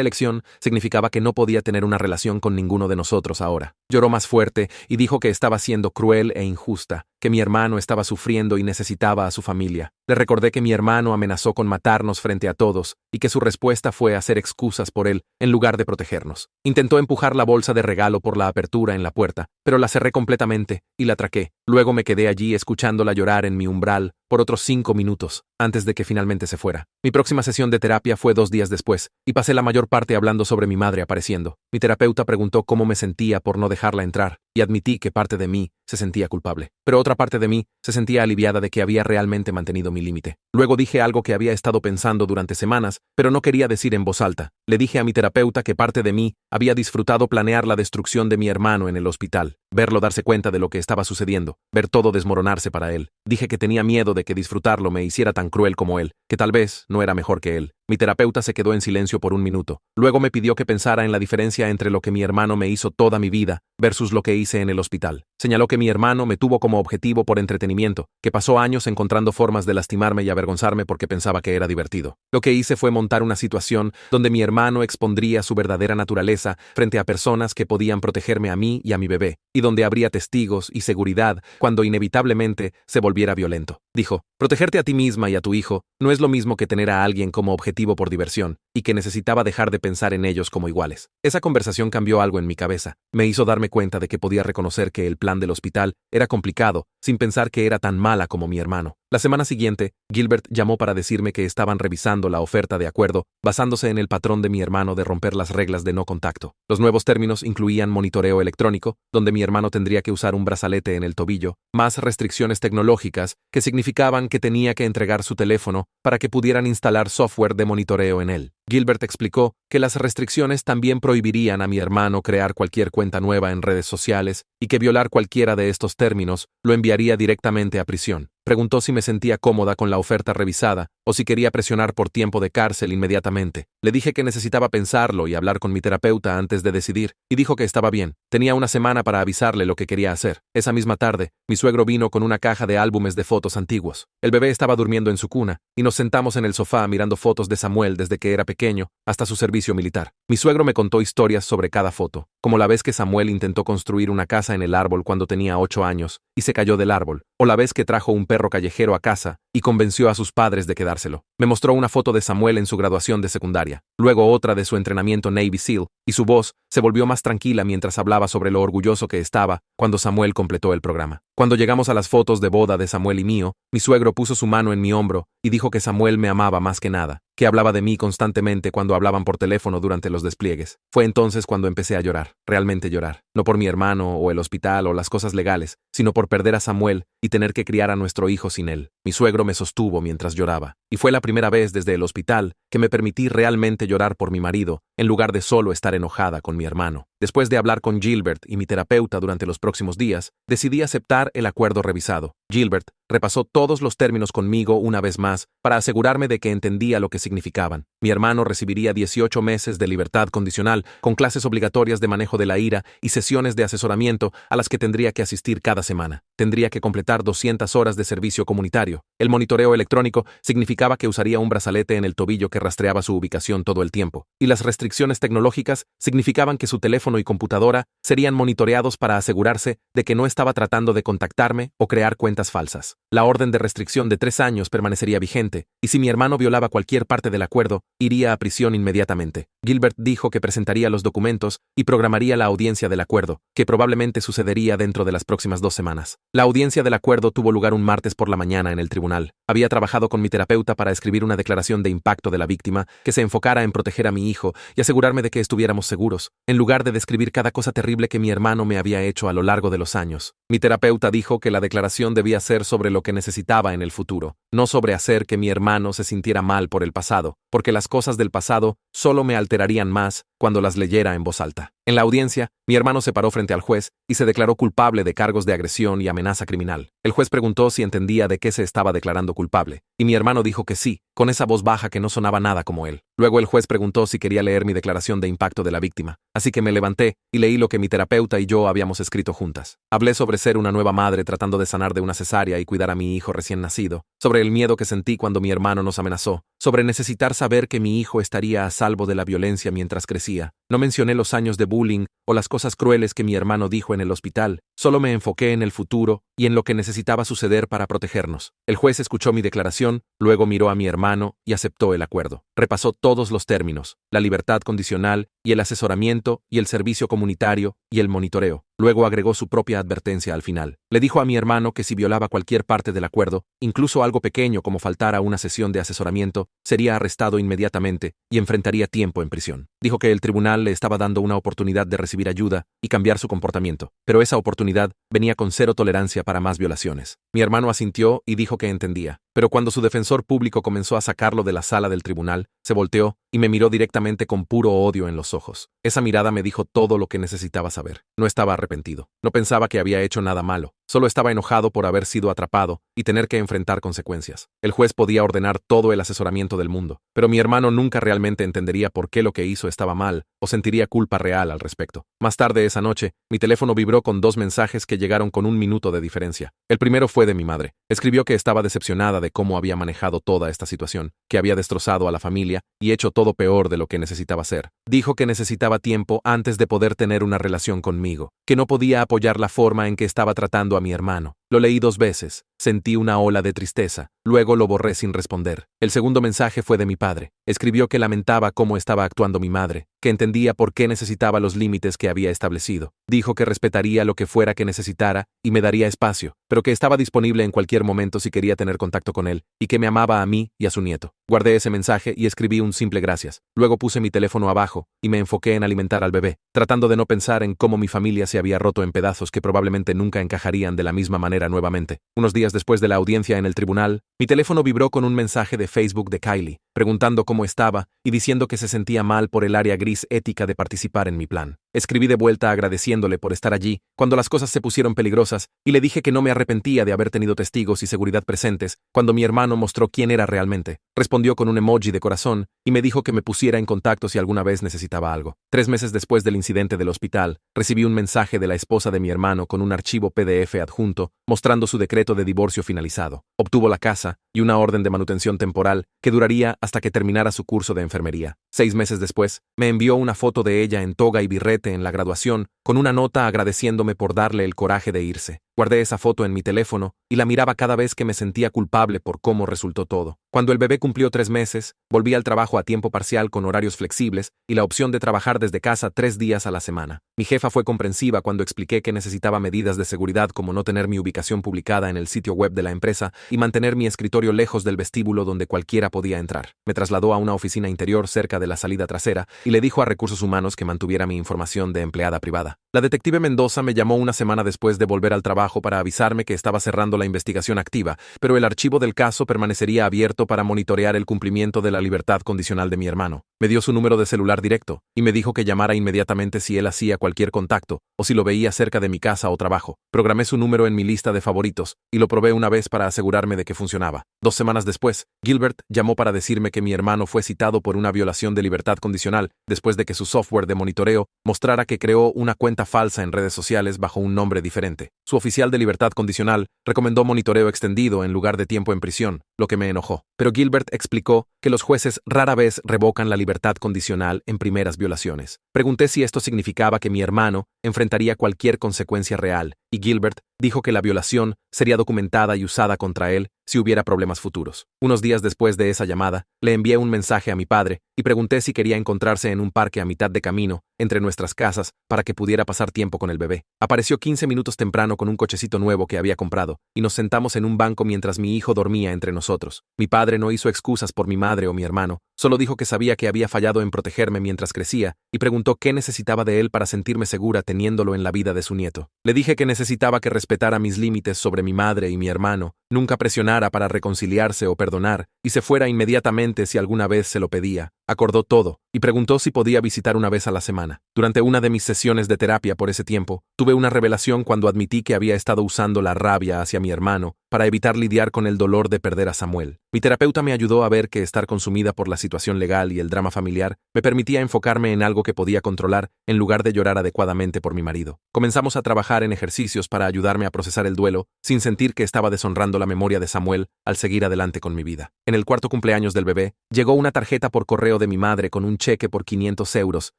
elección significaba que no podía tener una relación con ninguno de nosotros ahora. Lloró más fuerte y dijo que estaba siendo cruel e injusta, que mi hermano estaba sufriendo y necesitaba a su familia. Le recordé que mi hermano amenazó con matarnos frente a todos y que su respuesta fue hacer excusas por él en lugar de protegernos. Intentó empujar la bolsa de regalo por la apertura en la puerta, pero la cerré completamente y la traqué. Luego me quedé allí escuchándola llorar en mi umbral por otros 5 minutos, antes de que finalmente se fuera. Mi próxima sesión de terapia fue 2 días después, y pasé la mayor parte hablando sobre mi madre apareciendo. Mi terapeuta preguntó cómo me sentía por no dejarla entrar, y admití que parte de mí se sentía culpable. Pero otra parte de mí se sentía aliviada de que había realmente mantenido mi límite. Luego dije algo que había estado pensando durante semanas, pero no quería decir en voz alta. Le dije a mi terapeuta que parte de mí había disfrutado planear la destrucción de mi hermano en el hospital, verlo darse cuenta de lo que estaba sucediendo, ver todo desmoronarse para él. Dije que tenía miedo de que disfrutarlo me hiciera tan cruel como él, que tal vez no era mejor que él. Mi terapeuta se quedó en silencio por 1 minuto. Luego me pidió que pensara en la diferencia entre lo que mi hermano me hizo toda mi vida versus lo que hice en el hospital. Señaló que mi hermano me tuvo como objetivo por entretenimiento, que pasó años encontrando formas de lastimarme y avergonzarme porque pensaba que era divertido. Lo que hice fue montar una situación donde mi hermano expondría su verdadera naturaleza frente a personas que podían protegerme a mí y a mi bebé, y donde habría testigos y seguridad cuando inevitablemente se volviera violento. Dijo, protegerte a ti misma y a tu hijo no es lo mismo que tener a alguien como objetivo por diversión, y que necesitaba dejar de pensar en ellos como iguales. Esa conversación cambió algo en mi cabeza. Me hizo darme cuenta de que podía reconocer que el plan del hospital era complicado, sin pensar que era tan mala como mi hermano. La semana siguiente, Gilbert llamó para decirme que estaban revisando la oferta de acuerdo, basándose en el patrón de mi hermano de romper las reglas de no contacto. Los nuevos términos incluían monitoreo electrónico, donde mi hermano tendría que usar un brazalete en el tobillo, más restricciones tecnológicas, que significaban que tenía que entregar su teléfono para que pudieran instalar software de monitoreo en él. Gilbert explicó que las restricciones también prohibirían a mi hermano crear cualquier cuenta nueva en redes sociales y que violar cualquiera de estos términos lo enviaría directamente a prisión. Preguntó si me sentía cómoda con la oferta revisada o si quería presionar por tiempo de cárcel inmediatamente. Le dije que necesitaba pensarlo y hablar con mi terapeuta antes de decidir, y dijo que estaba bien. Tenía una semana para avisarle lo que quería hacer. Esa misma tarde, mi suegro vino con una caja de álbumes de fotos antiguos. El bebé estaba durmiendo en su cuna, y nos sentamos en el sofá mirando fotos de Samuel desde que era pequeño hasta su servicio militar. Mi suegro me contó historias sobre cada foto, como la vez que Samuel intentó construir una casa en el árbol cuando tenía 8 años y se cayó del árbol, o la vez que trajo un perro callejero a casa y convenció a sus padres de quedárselo. Me mostró una foto de Samuel en su graduación de secundaria, luego otra de su entrenamiento Navy SEAL, y su voz se volvió más tranquila mientras hablaba sobre lo orgulloso que estaba cuando Samuel completó el programa. Cuando llegamos a las fotos de boda de Samuel y mío, mi suegro puso su mano en mi hombro y dijo que Samuel me amaba más que nada, que hablaba de mí constantemente cuando hablaban por teléfono durante los despliegues. Fue entonces cuando empecé a llorar, realmente llorar, no por mi hermano o el hospital o las cosas legales, sino por perder a Samuel y tener que criar a nuestro hijo sin él. Mi suegro me sostuvo mientras lloraba, y fue la primera vez desde el hospital que me permití realmente llorar por mi marido, en lugar de solo estar enojada con mi hermano. Después de hablar con Gilbert y mi terapeuta durante los próximos días, decidí aceptar el acuerdo revisado. Gilbert repasó todos los términos conmigo una vez más para asegurarme de que entendía lo que significaban. Mi hermano recibiría 18 meses de libertad condicional, con clases obligatorias de manejo de la ira y sesiones de asesoramiento a las que tendría que asistir cada semana. Tendría que completar 200 horas de servicio comunitario. El monitoreo electrónico significaba que usaría un brazalete en el tobillo que rastreaba su ubicación todo el tiempo, y las restricciones tecnológicas significaban que su teléfono y computadora serían monitoreados para asegurarse de que no estaba tratando de contactarme o crear cuentas falsas. La orden de restricción de 3 años permanecería vigente, y si mi hermano violaba cualquier parte del acuerdo, iría a prisión inmediatamente. Gilbert dijo que presentaría los documentos y programaría la audiencia del acuerdo, que probablemente sucedería dentro de las próximas 2 semanas. La audiencia del acuerdo tuvo lugar un martes por la mañana en el tribunal. Había trabajado con mi terapeuta para escribir una declaración de impacto de la víctima que se enfocara en proteger a mi hijo y asegurarme de que estuviéramos seguros, en lugar de describir cada cosa terrible que mi hermano me había hecho a lo largo de los años. Mi terapeuta dijo que la declaración debía ser sobre lo que necesitaba en el futuro, no sobre hacer que mi hermano se sintiera mal por el pasado, porque las cosas del pasado solo me alterarían más cuando las leyera en voz alta. En la audiencia, mi hermano se paró frente al juez y se declaró culpable de cargos de agresión y amenaza criminal. El juez preguntó si entendía de qué se estaba declarando culpable, y mi hermano dijo que sí, con esa voz baja que no sonaba nada como él. Luego el juez preguntó si quería leer mi declaración de impacto de la víctima, así que me levanté y leí lo que mi terapeuta y yo habíamos escrito juntas. Hablé sobre ser una nueva madre tratando de sanar de una cesárea y cuidar a mi hijo recién nacido, sobre el miedo que sentí cuando mi hermano nos amenazó, sobre necesitar saber que mi hijo estaría a salvo de la violencia mientras crecía. No mencioné los años de bullying o las cosas crueles que mi hermano dijo en el hospital, solo me enfoqué en el futuro y en lo que necesitaba suceder para protegernos. El juez escuchó mi declaración, luego miró a mi hermano y aceptó el acuerdo. Repasó todos los términos, la libertad condicional y el asesoramiento y el servicio comunitario y el monitoreo. Luego agregó su propia advertencia al final. Le dijo a mi hermano que si violaba cualquier parte del acuerdo, incluso algo pequeño como faltar a una sesión de asesoramiento, sería arrestado inmediatamente y enfrentaría tiempo en prisión. Dijo que el tribunal le estaba dando una oportunidad de recibir ayuda y cambiar su comportamiento, pero esa oportunidad venía con 0 tolerancia para más violaciones. Mi hermano asintió y dijo que entendía, pero cuando su defensor público comenzó a sacarlo de la sala del tribunal, se volteó y me miró directamente con puro odio en los ojos. Esa mirada me dijo todo lo que necesitaba saber. No estaba arrepentido. No pensaba que había hecho nada malo. Solo estaba enojado por haber sido atrapado y tener que enfrentar consecuencias. El juez podía ordenar todo el asesoramiento del mundo, pero mi hermano nunca realmente entendería por qué lo que hizo estaba mal o sentiría culpa real al respecto. Más tarde esa noche, mi teléfono vibró con 2 mensajes que llegaron con 1 minuto de diferencia. El primero fue de mi madre. Escribió que estaba decepcionada de cómo había manejado toda esta situación, que había destrozado a la familia y hecho todo peor de lo que necesitaba hacer. Dijo que necesitaba tiempo antes de poder tener una relación conmigo, que no podía apoyar la forma en que estaba tratando a mi hermano. Lo leí 2 veces, sentí una ola de tristeza, luego lo borré sin responder. El segundo mensaje fue de mi padre. Escribió que lamentaba cómo estaba actuando mi madre, que entendía por qué necesitaba los límites que había establecido. Dijo que respetaría lo que fuera que necesitara y me daría espacio, pero que estaba disponible en cualquier momento si quería tener contacto con él, y que me amaba a mí y a su nieto. Guardé ese mensaje y escribí un simple gracias. Luego puse mi teléfono abajo y me enfoqué en alimentar al bebé, tratando de no pensar en cómo mi familia se había roto en pedazos que probablemente nunca encajarían de la misma manera nuevamente. Unos días después de la audiencia en el tribunal, mi teléfono vibró con un mensaje de Facebook de Kylie, preguntando cómo estaba y diciendo que se sentía mal por el área gris ética de participar en mi plan. Escribí de vuelta agradeciéndole por estar allí cuando las cosas se pusieron peligrosas y le dije que no me arrepentía de haber tenido testigos y seguridad presentes cuando mi hermano mostró quién era realmente. Respondió con un emoji de corazón y me dijo que me pusiera en contacto si alguna vez necesitaba algo. 3 meses después del incidente del hospital, recibí un mensaje de la esposa de mi hermano con un archivo PDF adjunto mostrando su decreto de divorcio finalizado. Obtuvo la casa y una orden de manutención temporal que duraría hasta que terminara su curso de enfermería. 6 meses después, me envió una foto de ella en toga y birrete en la graduación, con una nota agradeciéndome por darle el coraje de irse. Guardé esa foto en mi teléfono y la miraba cada vez que me sentía culpable por cómo resultó todo. Cuando el bebé cumplió 3 meses, volví al trabajo a tiempo parcial con horarios flexibles y la opción de trabajar desde casa 3 días a la semana. Mi jefa fue comprensiva cuando expliqué que necesitaba medidas de seguridad como no tener mi ubicación publicada en el sitio web de la empresa y mantener mi escritorio lejos del vestíbulo donde cualquiera podía entrar. Me trasladó a una oficina interior cerca de la salida trasera y le dijo a Recursos Humanos que mantuviera mi información de empleada privada. La detective Mendoza me llamó una semana después de volver al trabajo para avisarme que estaba cerrando la investigación activa, pero el archivo del caso permanecería abierto para monitorear el cumplimiento de la libertad condicional de mi hermano. Me dio su número de celular directo y me dijo que llamara inmediatamente si él hacía cualquier contacto o si lo veía cerca de mi casa o trabajo. Programé su número en mi lista de favoritos y lo probé una vez para asegurarme de que funcionaba. 2 semanas después, Gilbert llamó para decirme que mi hermano fue citado por una violación de libertad condicional después de que su software de monitoreo mostrara que creó una cuenta falsa en redes sociales bajo un nombre diferente. Su oficial de libertad condicional recomendó monitoreo extendido en lugar de tiempo en prisión, lo que me enojó. Pero Gilbert explicó que los jueces rara vez revocan la libertad condicional en primeras violaciones. Pregunté si esto significaba que mi hermano enfrentaría cualquier consecuencia real, y Gilbert dijo que la violación sería documentada y usada contra él si hubiera problemas futuros. Unos días después de esa llamada, le envié un mensaje a mi padre y pregunté si quería encontrarse en un parque a mitad de camino entre nuestras casas para que pudiera pasar tiempo con el bebé. Apareció 15 minutos temprano con un cochecito nuevo que había comprado y nos sentamos en un banco mientras mi hijo dormía entre nosotros. Mi padre no hizo excusas por mi madre o mi hermano, solo dijo que sabía que había fallado en protegerme mientras crecía y preguntó qué necesitaba de él para sentirme segura teniéndolo en la vida de su nieto. Le dije que necesitaba que respetara mis límites sobre mi madre y mi hermano, nunca presionara para reconciliarse o perdonar, y se fuera inmediatamente si alguna vez se lo pedía. Acordó todo, y preguntó si podía visitar una vez a la semana. Durante una de mis sesiones de terapia por ese tiempo, tuve una revelación cuando admití que había estado usando la rabia hacia mi hermano para evitar lidiar con el dolor de perder a Samuel. Mi terapeuta me ayudó a ver que estar consumida por la situación legal y el drama familiar me permitía enfocarme en algo que podía controlar en lugar de llorar adecuadamente por mi marido. Comenzamos a trabajar en ejercicios para ayudarme a procesar el duelo sin sentir que estaba deshonrando la memoria de Samuel al seguir adelante con mi vida. En el cuarto cumpleaños del bebé, llegó una tarjeta por correo de mi madre con un cheque por 500 euros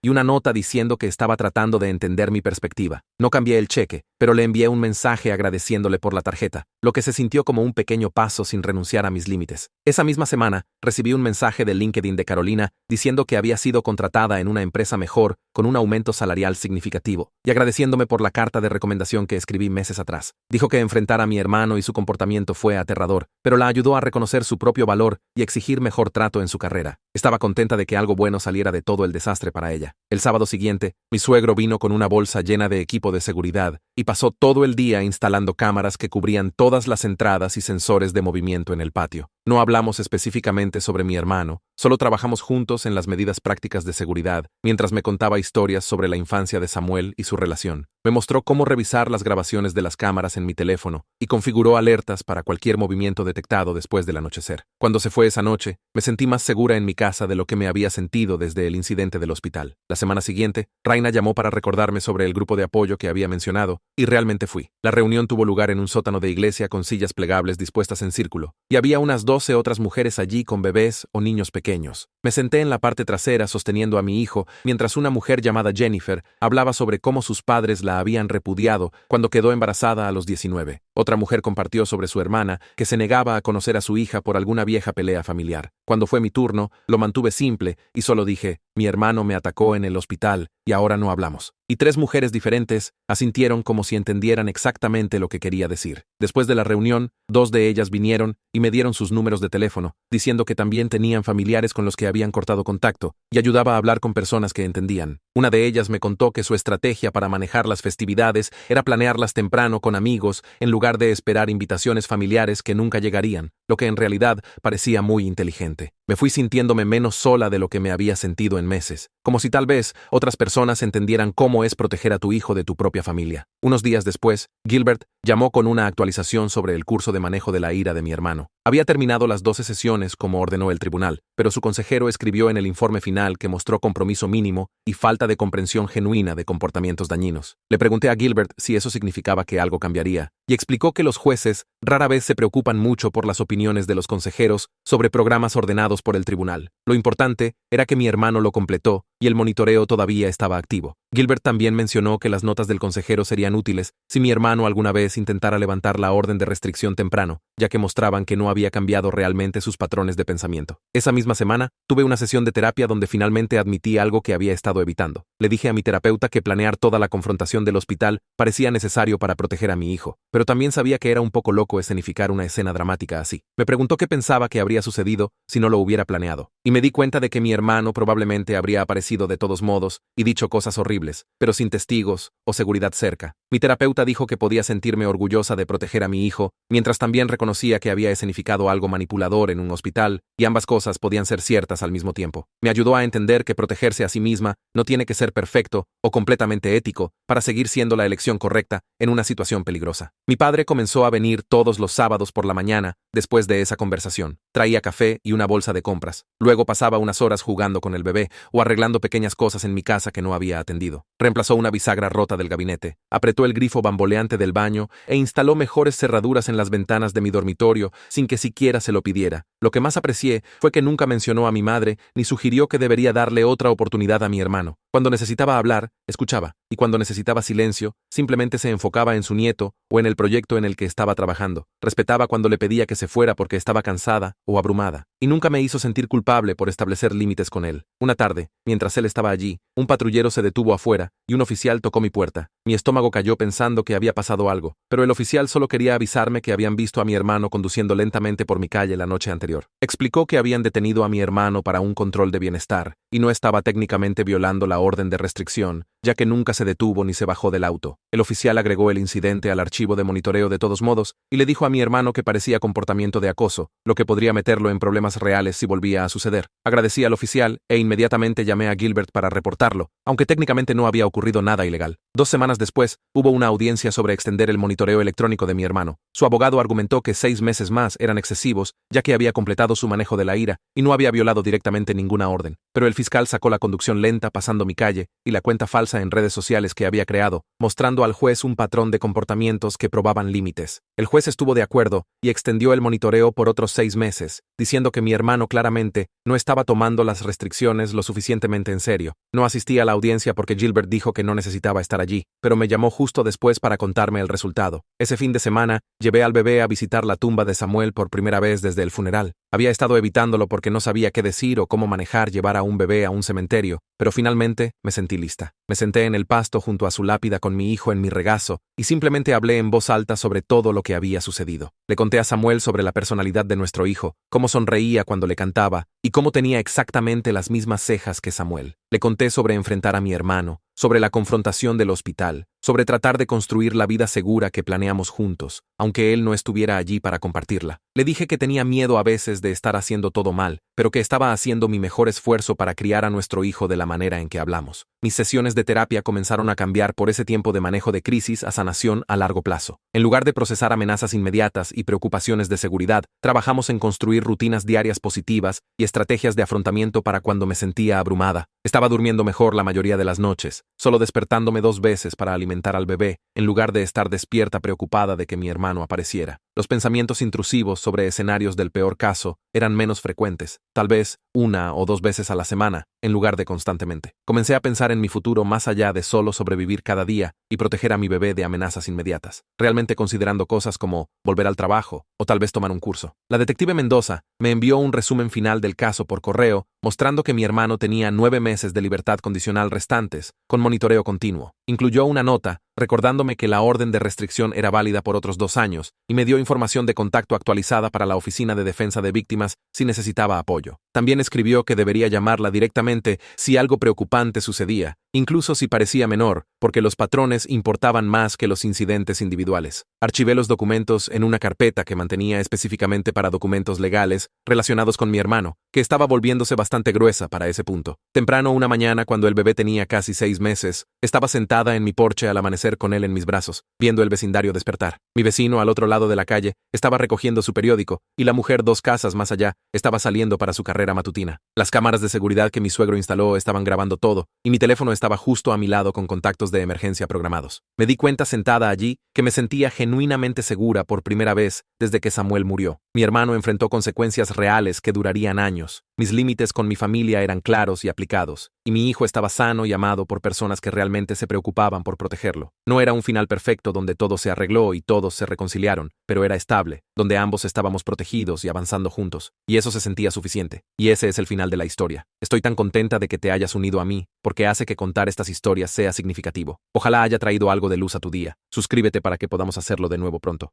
y una nota diciendo que estaba tratando de entender mi perspectiva. No cambié el cheque, pero le envié un mensaje agradeciéndole por la tarjeta, lo que se sintió como un pequeño paso sin renunciar a mis límites. Esa misma semana, recibí un mensaje del LinkedIn de Carolina diciendo que había sido contratada en una empresa mejor con un aumento salarial significativo, y agradeciéndome por la carta de recomendación que escribí meses atrás. Dijo que enfrentar a mi hermano y su comportamiento fue aterrador, pero la ayudó a reconocer su propio valor y exigir mejor trato en su carrera. Estaba contenta de que algo bueno saliera de todo el desastre para ella. El sábado siguiente, mi suegro vino con una bolsa llena de equipo de seguridad y pasó todo el día instalando cámaras que cubrían todas las entradas y sensores de movimiento en el patio. No hablamos específicamente sobre mi hermano, solo trabajamos juntos en las medidas prácticas de seguridad, mientras me contaba historias sobre la infancia de Samuel y su relación. Me mostró cómo revisar las grabaciones de las cámaras en mi teléfono y configuró alertas para cualquier movimiento detectado después del anochecer. Cuando se fue esa noche, me sentí más segura en mi casa de lo que me había sentido desde el incidente del hospital. La semana siguiente, Raina llamó para recordarme sobre el grupo de apoyo que había mencionado, y realmente fui. La reunión tuvo lugar en un sótano de iglesia con sillas plegables dispuestas en círculo, y había unas 12 otras mujeres allí con bebés o niños pequeños. Me senté en la parte trasera sosteniendo a mi hijo, mientras una mujer llamada Jennifer hablaba sobre cómo sus padres la habían repudiado cuando quedó embarazada a los 19. Otra mujer compartió sobre su hermana, que se negaba a conocer a su hija por alguna vieja pelea familiar. Cuando fue mi turno, lo mantuve simple y solo dije, mi hermano me atacó en el hospital y ahora no hablamos. Y 3 mujeres diferentes asintieron como si entendieran exactamente lo que quería decir. Después de la reunión, 2 de ellas vinieron y me dieron sus números de teléfono, diciendo que también tenían familiares con los que habían cortado contacto y ayudaba a hablar con personas que entendían. Una de ellas me contó que su estrategia para manejar las festividades era planearlas temprano con amigos en lugar de esperar invitaciones familiares que nunca llegarían, lo que en realidad parecía muy inteligente. Me fui sintiéndome menos sola de lo que me había sentido en meses, como si tal vez otras personas entendieran cómo es proteger a tu hijo de tu propia familia. Unos días después, Gilbert llamó con una actualización sobre el curso de manejo de la ira de mi hermano. Había terminado las 12 sesiones como ordenó el tribunal, pero su consejero escribió en el informe final que mostró compromiso mínimo y falta de comprensión genuina de comportamientos dañinos. Le pregunté a Gilbert si eso significaba que algo cambiaría, y explicó que los jueces rara vez se preocupan mucho por las opiniones de los consejeros sobre programas ordenados por el tribunal. Lo importante era que mi hermano lo completó y el monitoreo todavía estaba activo. Gilbert también mencionó que las notas del consejero serían útiles si mi hermano alguna vez intentara levantar la orden de restricción temprano, ya que mostraban que no había cambiado realmente sus patrones de pensamiento. Esa misma semana, tuve una sesión de terapia donde finalmente admití algo que había estado evitando. Le dije a mi terapeuta que planear toda la confrontación del hospital parecía necesario para proteger a mi hijo, pero también sabía que era un poco loco escenificar una escena dramática así. Me preguntó qué pensaba que habría sucedido si no lo hubiera planeado, y me di cuenta de que mi hermano probablemente habría aparecido de todos modos y dicho cosas horribles, pero sin testigos o seguridad cerca. Mi terapeuta dijo que podía sentirme orgullosa de proteger a mi hijo, mientras también reconocía que había escenificado algo manipulador en un hospital, y ambas cosas podían ser ciertas al mismo tiempo. Me ayudó a entender que protegerse a sí misma no tiene que ser perfecto o completamente ético para seguir siendo la elección correcta en una situación peligrosa. Mi padre comenzó a venir todos los sábados por la mañana después de esa conversación. Traía café y una bolsa de compras. Luego pasaba unas horas jugando con el bebé o arreglando pequeñas cosas en mi casa que no había atendido. Reemplazó una bisagra rota del gabinete, apretó el grifo bamboleante del baño e instaló mejores cerraduras en las ventanas de mi dormitorio sin que siquiera se lo pidiera. Lo que más aprecié fue que nunca mencionó a mi madre ni sugirió que debería darle otra oportunidad a mi hermano. Cuando necesitaba hablar, escuchaba, y cuando necesitaba silencio, simplemente se enfocaba en su nieto o en el proyecto en el que estaba trabajando. Respetaba cuando le pedía que se fuera porque estaba cansada o abrumada, y nunca me hizo sentir culpable por establecer límites con él. Una tarde, mientras él estaba allí, un patrullero se detuvo afuera y un oficial tocó mi puerta. Mi estómago cayó pensando que había pasado algo, pero el oficial solo quería avisarme que habían visto a mi hermano conduciendo lentamente por mi calle la noche anterior. Explicó que habían detenido a mi hermano para un control de bienestar y no estaba técnicamente violando la orden de restricción, ya que nunca se detuvo ni se bajó del auto. El oficial agregó el incidente al archivo de monitoreo de todos modos y le dijo a mi hermano que parecía comportamiento de acoso, lo que podría meterlo en problemas reales si volvía a suceder. Agradecí al oficial e inmediatamente llamé a Gilbert para reportarlo, aunque técnicamente no había ocurrido nada ilegal. 2 semanas después, hubo una audiencia sobre extender el monitoreo electrónico de mi hermano. Su abogado argumentó que 6 meses más eran excesivos, ya que había completado su manejo de la ira y no había violado directamente ninguna orden. Pero el fiscal sacó la conducción lenta pasando mi calle y la cuenta falsa en redes sociales que había creado, mostrando al juez un patrón de comportamientos que probaban límites. El juez estuvo de acuerdo y extendió el monitoreo por otros 6 meses, diciendo que mi hermano claramente no estaba tomando las restricciones lo suficientemente en serio. No asistí a la audiencia porque Gilbert dijo que no necesitaba estar allí, pero me llamó justo después para contarme el resultado. Ese fin de semana, llevé al bebé a visitar la tumba de Samuel por primera vez desde el funeral. Había estado evitándolo porque no sabía qué decir o cómo manejar llevar a un bebé a un cementerio, pero finalmente me sentí lista. Me senté en el pasto junto a su lápida con mi hijo en mi regazo y simplemente hablé en voz alta sobre todo lo que había sucedido. Le conté a Samuel sobre la personalidad de nuestro hijo, cómo sonreía cuando le cantaba y cómo tenía exactamente las mismas cejas que Samuel. Le conté sobre enfrentar a mi hermano, sobre la confrontación del hospital, sobre tratar de construir la vida segura que planeamos juntos, aunque él no estuviera allí para compartirla. Le dije que tenía miedo a veces de estar haciendo todo mal, pero que estaba haciendo mi mejor esfuerzo para criar a nuestro hijo de la manera en que hablamos. Mis sesiones de terapia comenzaron a cambiar por ese tiempo de manejo de crisis a sanación a largo plazo. En lugar de procesar amenazas inmediatas y preocupaciones de seguridad, trabajamos en construir rutinas diarias positivas y estrategias de afrontamiento para cuando me sentía abrumada. Estaba durmiendo mejor la mayoría de las noches, solo despertándome 2 veces para alimentar al bebé, en lugar de estar despierta preocupada de que mi hermano apareciera. Los pensamientos intrusivos sobre escenarios del peor caso eran menos frecuentes, tal vez 1 o 2 veces a la semana, en lugar de constantemente. Comencé a pensar en mi futuro más allá de solo sobrevivir cada día y proteger a mi bebé de amenazas inmediatas, realmente considerando cosas como volver al trabajo o tal vez tomar un curso. La detective Mendoza me envió un resumen final del caso por correo, mostrando que mi hermano tenía 9 meses de libertad condicional restantes, con monitoreo continuo. Incluyó una nota recordándome que la orden de restricción era válida por otros 2 años, y me dio información de contacto actualizada para la Oficina de Defensa de Víctimas si necesitaba apoyo. También escribió que debería llamarla directamente si algo preocupante sucedía, incluso si parecía menor, porque los patrones importaban más que los incidentes individuales. Archivé los documentos en una carpeta que mantenía específicamente para documentos legales relacionados con mi hermano, que estaba volviéndose bastante gruesa para ese punto. Temprano una mañana, cuando el bebé tenía casi 6 meses, estaba sentada en mi porche al amanecer con él en mis brazos, viendo el vecindario despertar. Mi vecino al otro lado de la calle estaba recogiendo su periódico y la mujer 2 casas más allá estaba saliendo para su carrera matutina. Las cámaras de seguridad que mi suegro instaló estaban grabando todo y mi teléfono estaba justo a mi lado con contactos de emergencia programados. Me di cuenta sentada allí que me sentía genuinamente segura por primera vez desde que Samuel murió. Mi hermano enfrentó consecuencias reales que durarían años. Mis límites con mi familia eran claros y aplicados, y mi hijo estaba sano y amado por personas que realmente se preocupaban por protegerlo. No era un final perfecto donde todo se arregló y todos se reconciliaron, pero era estable, donde ambos estábamos protegidos y avanzando juntos, y eso se sentía suficiente. Y ese es el final de la historia. Estoy tan contenta de que te hayas unido a mí, porque hace que contar estas historias sea significativo. Ojalá haya traído algo de luz a tu día. Suscríbete para que podamos hacerlo de nuevo pronto.